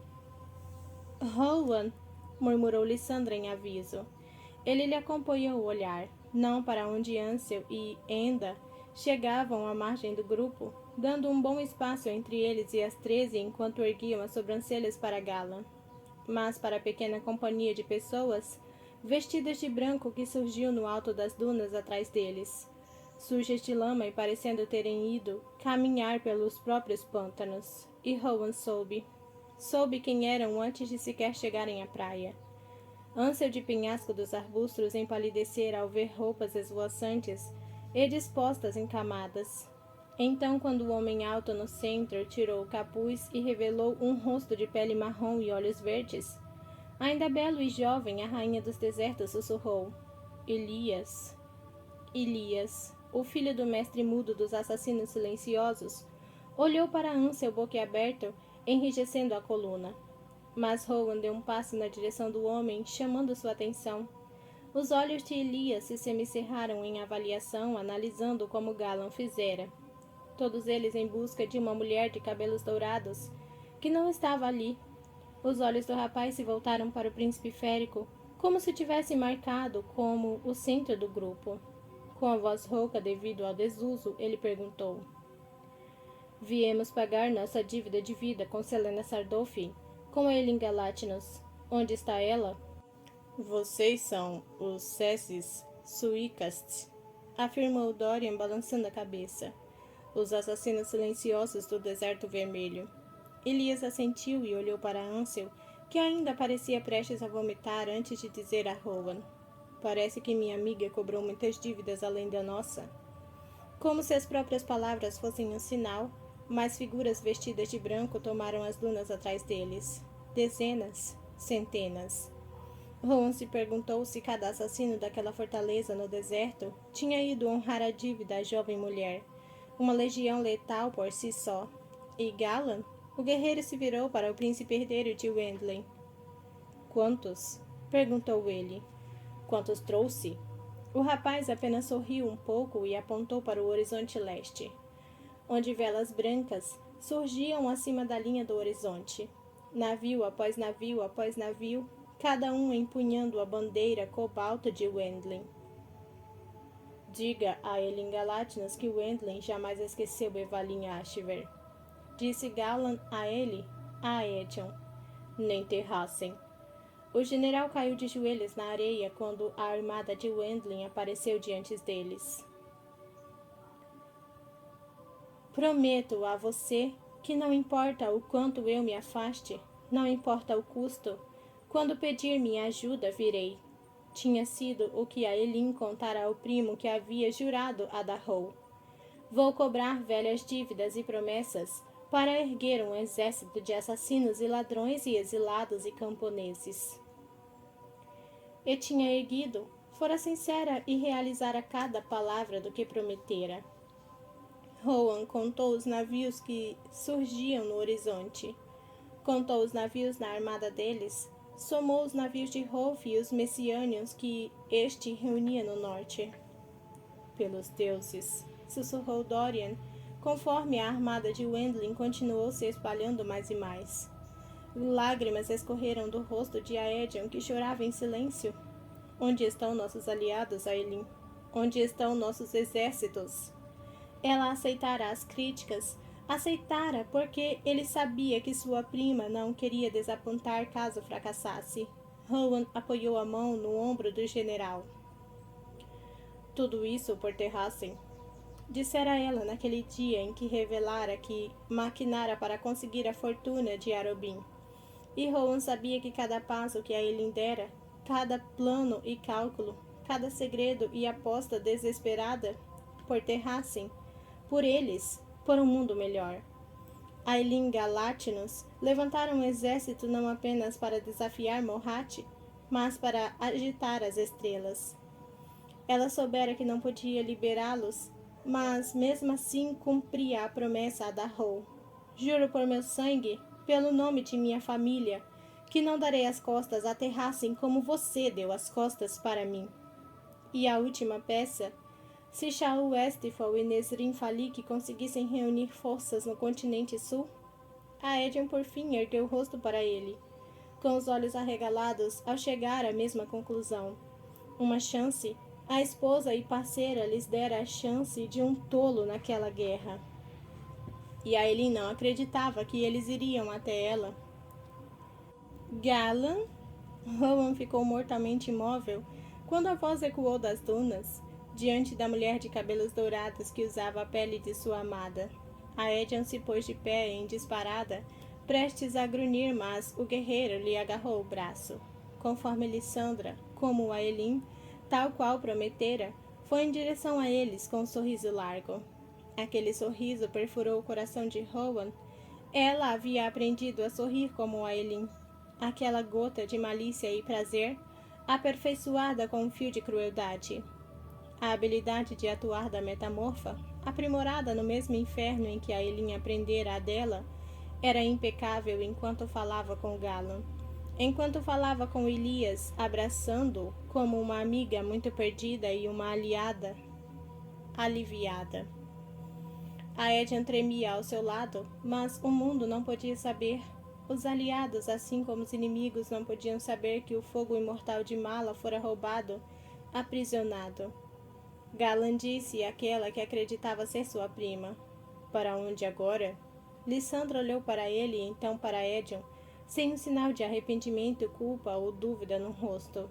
Rowan, murmurou Lissandra em aviso. Ele lhe acompanhou o olhar, não para onde Ansel e Enda chegavam à margem do grupo, dando um bom espaço entre eles e as 13 enquanto erguiam as sobrancelhas para Galan, mas para a pequena companhia de pessoas, vestidas de branco que surgiu no alto das dunas atrás deles, sujas de lama e parecendo terem ido caminhar pelos próprios pântanos. E Rowan soube quem eram antes de sequer chegarem à praia. Ansel de penhasco dos arbustos empalidecera ao ver roupas esvoaçantes e dispostas em camadas. Então, quando o homem alto no centro tirou o capuz e revelou um rosto de pele marrom e olhos verdes, ainda belo e jovem, a rainha dos desertos sussurrou: Elias. Elias, o filho do mestre mudo dos assassinos silenciosos, olhou para Ansel boquiaberto, enrijecendo a coluna. Mas Rowan deu um passo na direção do homem, chamando sua atenção. Os olhos de Elias se semicerraram em avaliação, analisando como Galan fizera. Todos eles em busca de uma mulher de cabelos dourados, que não estava ali. Os olhos do rapaz se voltaram para o príncipe férico, como se tivesse marcado como o centro do grupo. Com a voz rouca devido ao desuso, ele perguntou: Viemos pagar nossa dívida de vida com Selena Sardolphy, com Ailin Galatnos. Onde está ela? Vocês são os Cessis Suicasts, afirmou Dorian balançando a cabeça. Os assassinos silenciosos do Deserto Vermelho. Elias assentiu e olhou para Ansel, que ainda parecia prestes a vomitar antes de dizer a Rowan: Parece que minha amiga cobrou muitas dívidas além da nossa. Como se as próprias palavras fossem um sinal, mais figuras vestidas de branco tomaram as dunas atrás deles. Dezenas, centenas. Rowan se perguntou se cada assassino daquela fortaleza no deserto tinha ido honrar a dívida à jovem mulher. Uma legião letal por si só. E Galan? O guerreiro se virou para o príncipe herdeiro de Wendling. Quantos? Perguntou ele. Quantos trouxe? O rapaz apenas sorriu um pouco e apontou para o horizonte leste, onde velas brancas surgiam acima da linha do horizonte. Navio após navio, cada um empunhando a bandeira cobalto de Wendling. Diga a Ailin Galatnos que Wendling jamais esqueceu Evalin Ashver. Disse Galan a ele, a Aedion. Nem Terrassen. O general caiu de joelhos na areia quando a armada de Wendling apareceu diante deles. Prometo a você que não importa o quanto eu me afaste, não importa o custo, quando pedir minha ajuda, virei. Tinha sido o que Ailin contara ao primo que havia jurado a Darrow. Vou cobrar velhas dívidas e promessas para erguer um exército de assassinos e ladrões e exilados e camponeses. E tinha erguido, fora sincera e realizara cada palavra do que prometera. Rowan contou os navios que surgiam no horizonte. Contou os navios na armada deles, somou os navios de Rolf e os Messianians que este reunia no norte. Pelos deuses, sussurrou Dorian, conforme a armada de Wendling continuou se espalhando mais e mais. Lágrimas escorreram do rosto de Aedion, que chorava em silêncio. Onde estão nossos aliados, Ailin? Onde estão nossos exércitos? Ela aceitara as críticas, aceitara porque ele sabia que sua prima não queria desapontar caso fracassasse. Rowan apoiou a mão no ombro do general. Tudo isso por Terrassen, dissera ela naquele dia em que revelara que maquinara para conseguir a fortuna de Arobin. E Rowan sabia que cada passo que Ailin dera cada plano e cálculo, cada segredo e aposta desesperada por Terracem, por eles, por um mundo melhor. Ailin Galátinos levantaram um exército não apenas para desafiar Morhat, mas para agitar as estrelas. Ela soubera que não podia liberá-los, mas mesmo assim cumpria a promessa a Darrow. Juro por meu sangue, pelo nome de minha família, que não darei as costas a Terracem como você deu as costas para mim. E a última peça, se Shaul Westphal e Nesrin Falik conseguissem reunir forças no continente sul, Aedion por fim ergueu o rosto para ele, com os olhos arregalados ao chegar à mesma conclusão. Uma chance, a esposa e parceira lhes dera a chance de um tolo naquela guerra. E Ailin não acreditava que eles iriam até ela. Galan? Rowan ficou mortalmente imóvel quando a voz ecoou das dunas, diante da mulher de cabelos dourados que usava a pele de sua amada. Aedion se pôs de pé em disparada, prestes a grunhir, mas o guerreiro lhe agarrou o braço. Conforme Lissandra, como Ailin, tal qual prometera, foi em direção a eles com um sorriso largo. Aquele sorriso perfurou o coração de Rowan. Ela havia aprendido a sorrir como Ailin. Aquela gota de malícia e prazer, aperfeiçoada com um fio de crueldade. A habilidade de atuar da metamorfa, aprimorada no mesmo inferno em que Ailin aprendera a dela, era impecável enquanto falava com Galan. Enquanto falava com Elias, abraçando-o como uma amiga muito perdida e uma aliada aliviada. Aedion tremia ao seu lado, mas o mundo não podia saber. Os aliados, assim como os inimigos, não podiam saber que o fogo imortal de Mala fora roubado, aprisionado. Galan disse àquela que acreditava ser sua prima. Para onde agora? Lissandra olhou para ele e então para Aedion, sem um sinal de arrependimento, culpa ou dúvida no rosto.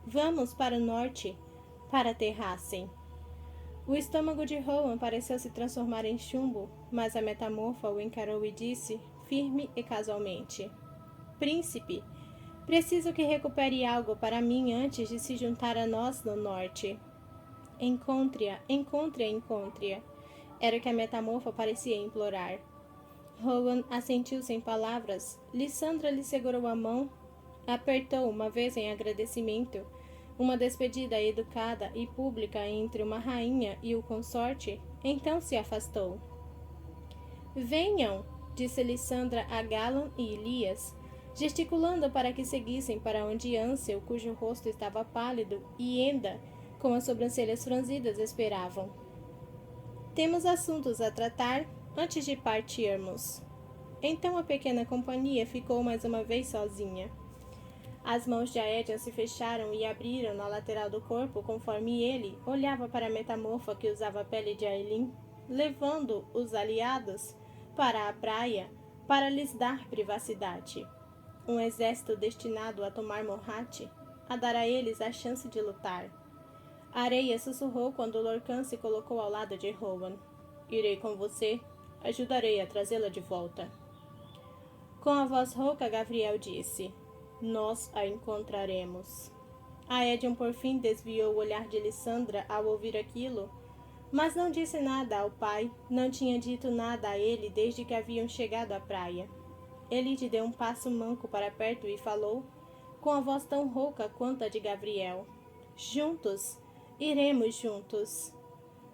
Vamos para o norte, para Terracem. O estômago de Rowan pareceu se transformar em chumbo, mas a metamorfa o encarou e disse, firme e casualmente: Príncipe, preciso que recupere algo para mim antes de se juntar a nós no norte. Encontre-a, encontre-a, encontre-a. Era o que a metamorfa parecia implorar. Rowan assentiu sem palavras. Lissandra lhe segurou a mão, apertou uma vez em agradecimento, uma despedida educada e pública entre uma rainha e o consorte, então se afastou. Venham, disse Lissandra a Galan e Elias, gesticulando para que seguissem para onde Ansel, cujo rosto estava pálido, e Enda, com as sobrancelhas franzidas, esperavam. Temos assuntos a tratar antes de partirmos. Então a pequena companhia ficou mais uma vez sozinha. As mãos de Aedion se fecharam e abriram na lateral do corpo conforme ele olhava para a metamorfa que usava a pele de Ailin, levando os aliados para a praia para lhes dar privacidade. Um exército destinado a tomar Morhat, a dar a eles a chance de lutar. A areia sussurrou quando Lorcan se colocou ao lado de Rowan. Irei com você, ajudarei a trazê-la de volta. Com a voz rouca, Gavriel disse: Nós a encontraremos. Aedion por fim desviou o olhar de Lissandra ao ouvir aquilo, mas não disse nada ao pai, não tinha dito nada a ele desde que haviam chegado à praia. Elide deu um passo manco para perto e falou, com a voz tão rouca quanto a de Gavriel: Juntos, iremos juntos.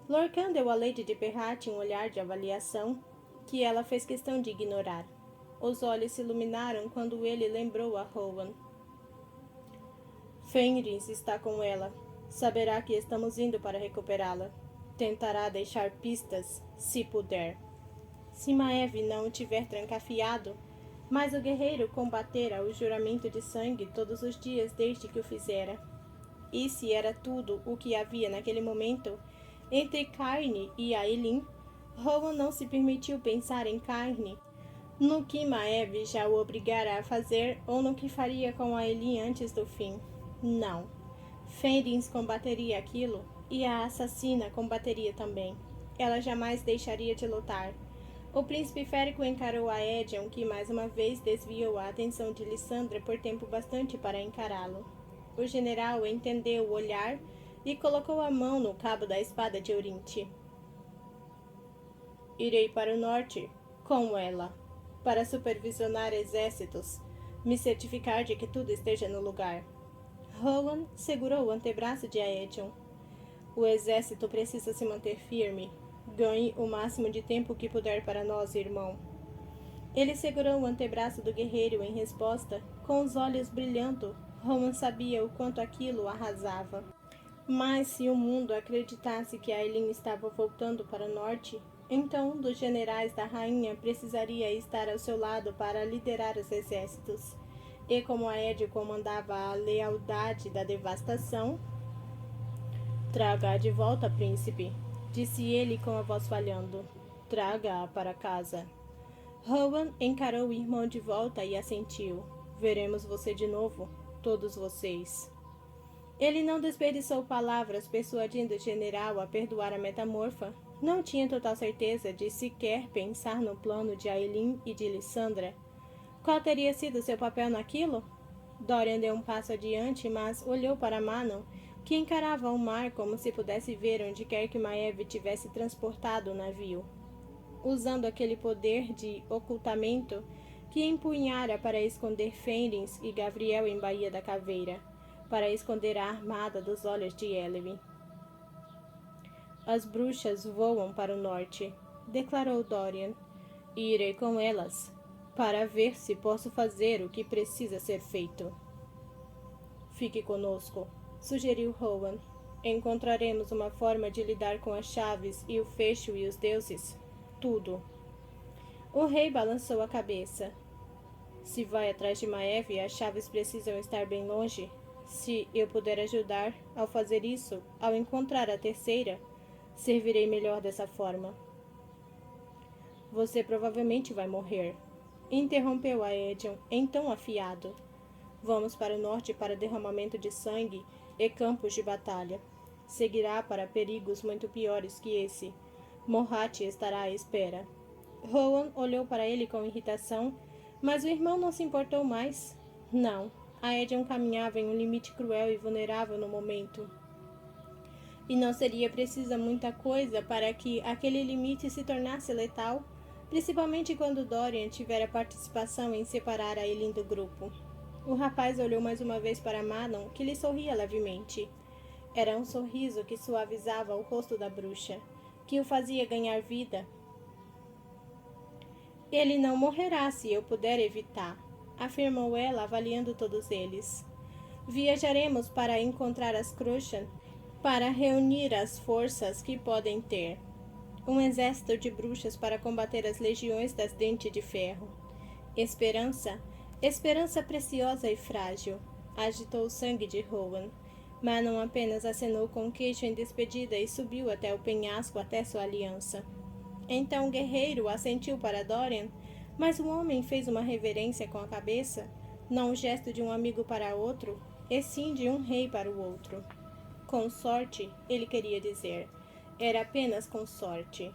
Lorcan deu a Lady de Perhat um olhar de avaliação, que ela fez questão de ignorar. Os olhos se iluminaram quando ele lembrou a Rowan. Fenris está com ela. Saberá que estamos indo para recuperá-la. Tentará deixar pistas, se puder. Se Maeve não o tiver trancafiado, mas o guerreiro combatera o juramento de sangue todos os dias desde que o fizera. E se era tudo o que havia naquele momento entre Carne e Ailin, Rowan não se permitiu pensar em Carne, no que Maeve já o obrigara a fazer ou no que faria com Ailin antes do fim. Não. Fenris combateria aquilo e a assassina combateria também. Ela jamais deixaria de lutar. O príncipe férico encarou a Aedion, que mais uma vez desviou a atenção de Lissandra por tempo bastante para encará-lo. O general entendeu o olhar e colocou a mão no cabo da espada de Orinte. Irei para o norte, com ela, para supervisionar exércitos, me certificar de que tudo esteja no lugar. Rowan segurou o antebraço de Aedion. O exército precisa se manter firme. Ganhe o máximo de tempo que puder para nós, irmão. Ele segurou o antebraço do guerreiro em resposta, com os olhos brilhando. Rowan sabia o quanto aquilo o arrasava. Mas se o mundo acreditasse que Aelin estava voltando para o norte, então um dos generais da rainha precisaria estar ao seu lado para liderar os exércitos. E como Aedio comandava a lealdade da devastação, traga-a de volta, príncipe, disse ele com a voz falhando. Traga-a para casa. Rowan encarou o irmão de volta e assentiu. Veremos você de novo, todos vocês. Ele não desperdiçou palavras persuadindo o general a perdoar a metamorfa. Não tinha total certeza de sequer pensar no plano de Aelin e de Lissandra. Qual teria sido seu papel naquilo? Dorian deu um passo adiante, mas olhou para Manon, que encarava o mar como se pudesse ver onde quer que Maeve tivesse transportado o navio. Usando aquele poder de ocultamento que empunhara para esconder Fenris e Gavriel em Baía da Caveira, para esconder a armada dos olhos de Ellery. As bruxas voam para o norte, declarou Dorian, e irei com elas, para ver se posso fazer o que precisa ser feito. Fique conosco, sugeriu Rowan. Encontraremos uma forma de lidar com as chaves e o fecho e os deuses. Tudo. O rei balançou a cabeça. Se vai atrás de Maeve, as chaves precisam estar bem longe. Se eu puder ajudar ao fazer isso, ao encontrar a terceira, servirei melhor dessa forma. Você provavelmente vai morrer, interrompeu Aedion em tom afiado. Vamos para o norte para derramamento de sangue e campos de batalha. Seguirá para perigos muito piores que esse. Morhat estará à espera. Rowan olhou para ele com irritação, mas o irmão não se importou mais. Não. Aedion caminhava em um limite cruel e vulnerável no momento. E não seria precisa muita coisa para que aquele limite se tornasse letal, principalmente quando Dorian tivera participação em separar Aelin do grupo. O rapaz olhou mais uma vez para Manon, que lhe sorria levemente. Era um sorriso que suavizava o rosto da bruxa, que o fazia ganhar vida. Ele não morrerá se eu puder evitar, afirmou ela, avaliando todos eles. Viajaremos para encontrar as Crushan, para reunir as forças que podem ter. Um exército de bruxas para combater as legiões das Dentes de Ferro. Esperança, esperança preciosa e frágil, agitou o sangue de Rowan. Manon apenas acenou com o queixo em despedida e subiu até o penhasco até sua aliança. Então o guerreiro assentiu para Dorian, mas o homem fez uma reverência com a cabeça, não um gesto de um amigo para outro, e sim de um rei para o outro. Com sorte, ele queria dizer. Era apenas com sorte.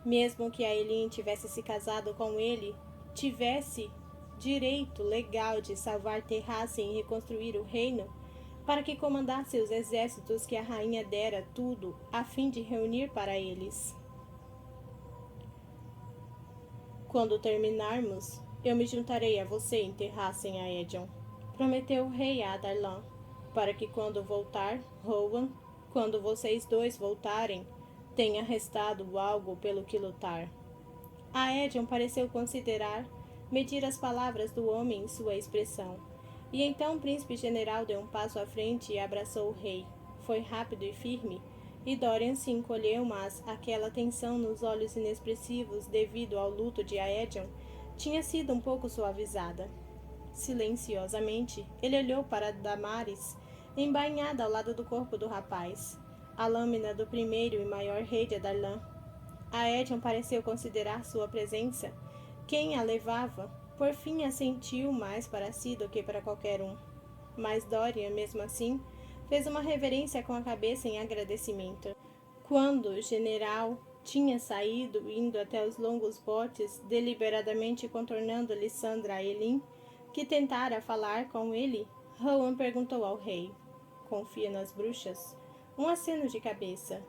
Mesmo que Aelin tivesse se casado com ele, tivesse direito legal de salvar Terrassen e reconstruir o reino, para que comandasse os exércitos que a rainha dera tudo a fim de reunir para eles. Quando terminarmos, eu me juntarei a você em Terrassen, Aedion, prometeu o rei a Adarlan, para que quando voltar, Rowan, quando vocês dois voltarem, tenha restado algo pelo que lutar. Aedion pareceu considerar, medir as palavras do homem em sua expressão. E então o príncipe general deu um passo à frente e abraçou o rei. Foi rápido e firme, e Dorian se encolheu, mas aquela tensão nos olhos inexpressivos devido ao luto de Aedion tinha sido um pouco suavizada. Silenciosamente, ele olhou para Damaris, embainhada ao lado do corpo do rapaz, a lâmina do primeiro e maior rei de Adarlan. Aedion pareceu considerar sua presença, quem a levava, por fim a sentiu mais para si do que para qualquer um. Mas Dorian, mesmo assim, fez uma reverência com a cabeça em agradecimento. Quando o general tinha saído, indo até os longos botes, deliberadamente contornando Lissandra Aelin, que tentara falar com ele, Rowan perguntou ao rei. Confia nas bruxas? Um aceno de cabeça.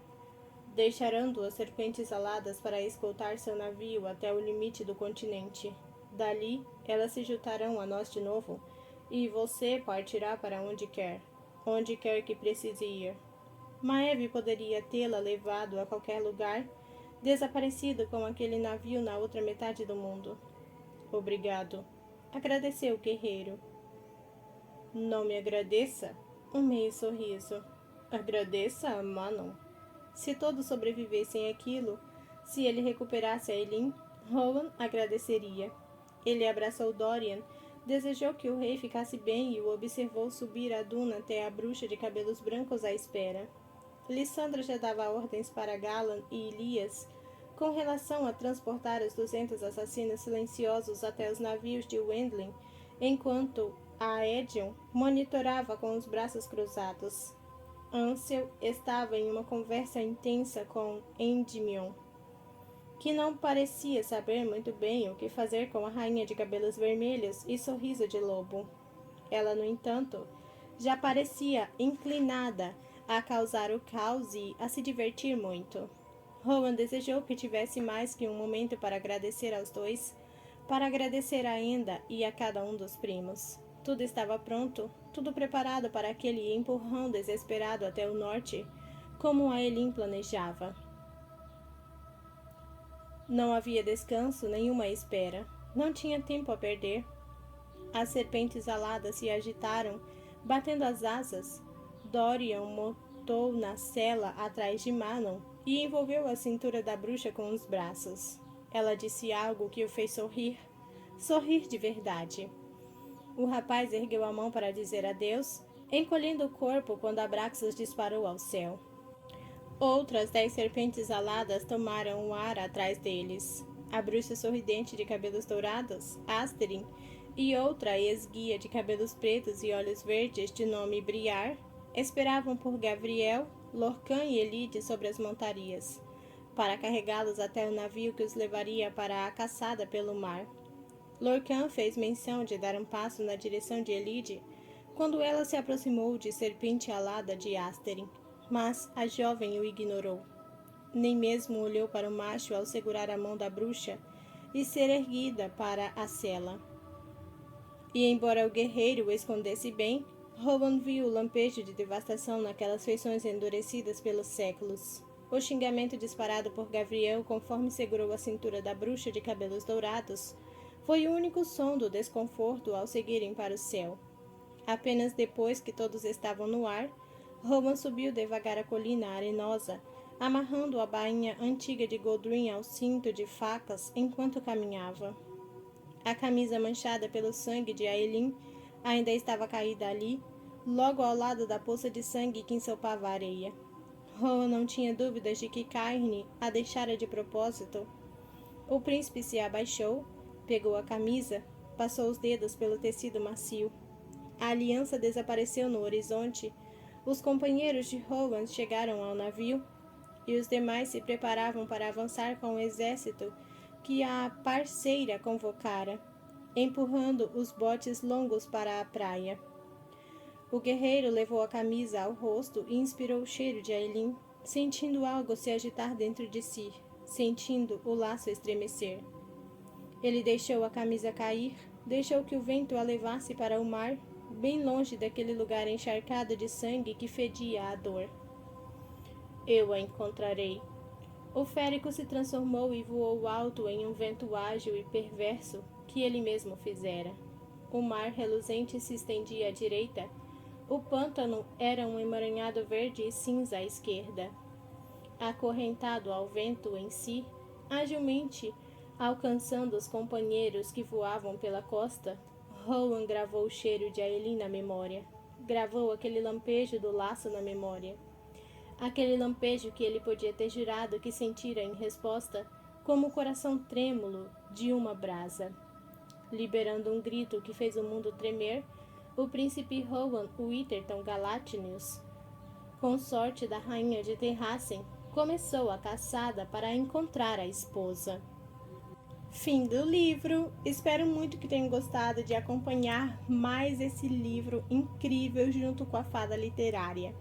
Deixarão duas serpentes aladas para escoltar seu navio até o limite do continente. Dali, elas se juntarão a nós de novo, e você partirá para onde quer que precise ir. Maeve poderia tê-la levado a qualquer lugar, desaparecido com aquele navio na outra metade do mundo. Obrigado, agradeceu o guerreiro. Não me agradeça? Um meio sorriso. Agradeça a Manon. Se todos sobrevivessem àquilo, se ele recuperasse a Eileen, Rowan agradeceria. Ele abraçou Dorian, desejou que o rei ficasse bem e o observou subir a duna até a bruxa de cabelos brancos à espera. Lissandra já dava ordens para Galan e Elias com relação a transportar os 200 assassinos silenciosos até os navios de Wendling, enquanto a Edion monitorava com os braços cruzados. Ansel estava em uma conversa intensa com Endymion, que não parecia saber muito bem o que fazer com a rainha de cabelos vermelhos e sorriso de lobo. Ela, no entanto, já parecia inclinada a causar o caos e a se divertir muito. Rowan desejou que tivesse mais que um momento para agradecer aos dois, para agradecer a Enda e a cada um dos primos. Tudo estava pronto, tudo preparado para aquele empurrão desesperado até o norte, como a Eileen planejava. Não havia descanso, nenhuma espera. Não tinha tempo a perder. As serpentes aladas se agitaram, batendo as asas. Dorian montou na sela atrás de Manon e envolveu a cintura da bruxa com os braços. Ela disse algo que o fez sorrir de verdade. O rapaz ergueu a mão para dizer adeus, encolhendo o corpo quando Abraxas disparou ao céu. Outras 10 serpentes aladas tomaram o ar atrás deles. A bruxa sorridente de cabelos dourados, Asterin, e outra ex-guia de cabelos pretos e olhos verdes de nome Briar, esperavam por Gavriel, Lorcan e Elide sobre as montarias, para carregá-los até o navio que os levaria para a caçada pelo mar. Lorcan fez menção de dar um passo na direção de Elide quando ela se aproximou de serpente alada de Asterin, mas a jovem o ignorou. Nem mesmo olhou para o macho ao segurar a mão da bruxa e ser erguida para a sela. E embora o guerreiro o escondesse bem, Rowan viu o lampejo de devastação naquelas feições endurecidas pelos séculos. O xingamento disparado por Gavriel conforme segurou a cintura da bruxa de cabelos dourados foi o único som do desconforto ao seguirem para o céu. Apenas depois que todos estavam no ar, Rowan subiu devagar a colina arenosa, amarrando a bainha antiga de Goldrin ao cinto de facas enquanto caminhava. A camisa manchada pelo sangue de Aelin ainda estava caída ali, logo ao lado da poça de sangue que ensopava a areia. Rowan não tinha dúvidas de que Cairne a deixara de propósito. O príncipe se abaixou, pegou a camisa, passou os dedos pelo tecido macio. A aliança desapareceu no horizonte. Os companheiros de Rowan chegaram ao navio e os demais se preparavam para avançar com o exército que a parceira convocara, empurrando os botes longos para a praia. O guerreiro levou a camisa ao rosto e inspirou o cheiro de Aelin, sentindo algo se agitar dentro de si, sentindo o laço estremecer. Ele deixou a camisa cair, deixou que o vento a levasse para o mar, bem longe daquele lugar encharcado de sangue que fedia a dor. Eu a encontrarei. O férico se transformou e voou alto em um vento ágil e perverso que ele mesmo fizera. O mar reluzente se estendia à direita. O pântano era um emaranhado verde e cinza à esquerda. Acorrentado ao vento em si, agilmente alcançando os companheiros que voavam pela costa, Rowan gravou o cheiro de Aelin na memória. Gravou aquele lampejo do laço na memória. Aquele lampejo que ele podia ter jurado que sentira em resposta, como o coração trêmulo de uma brasa. Liberando um grito que fez o mundo tremer, o príncipe Rowan Witherton Galatinius, consorte da rainha de Terrassen, começou a caçada para encontrar a esposa. Fim do livro. Espero muito que tenham gostado de acompanhar mais esse livro incrível junto com a Fada Literária.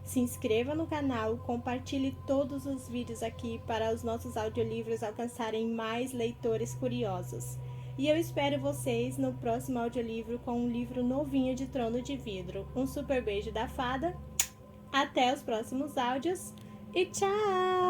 Se inscreva no canal, compartilhe todos os vídeos aqui para os nossos audiolivros alcançarem mais leitores curiosos. E eu espero vocês no próximo audiolivro com um livro novinho de Trono de Vidro. Um super beijo da Fada, até os próximos áudios e tchau!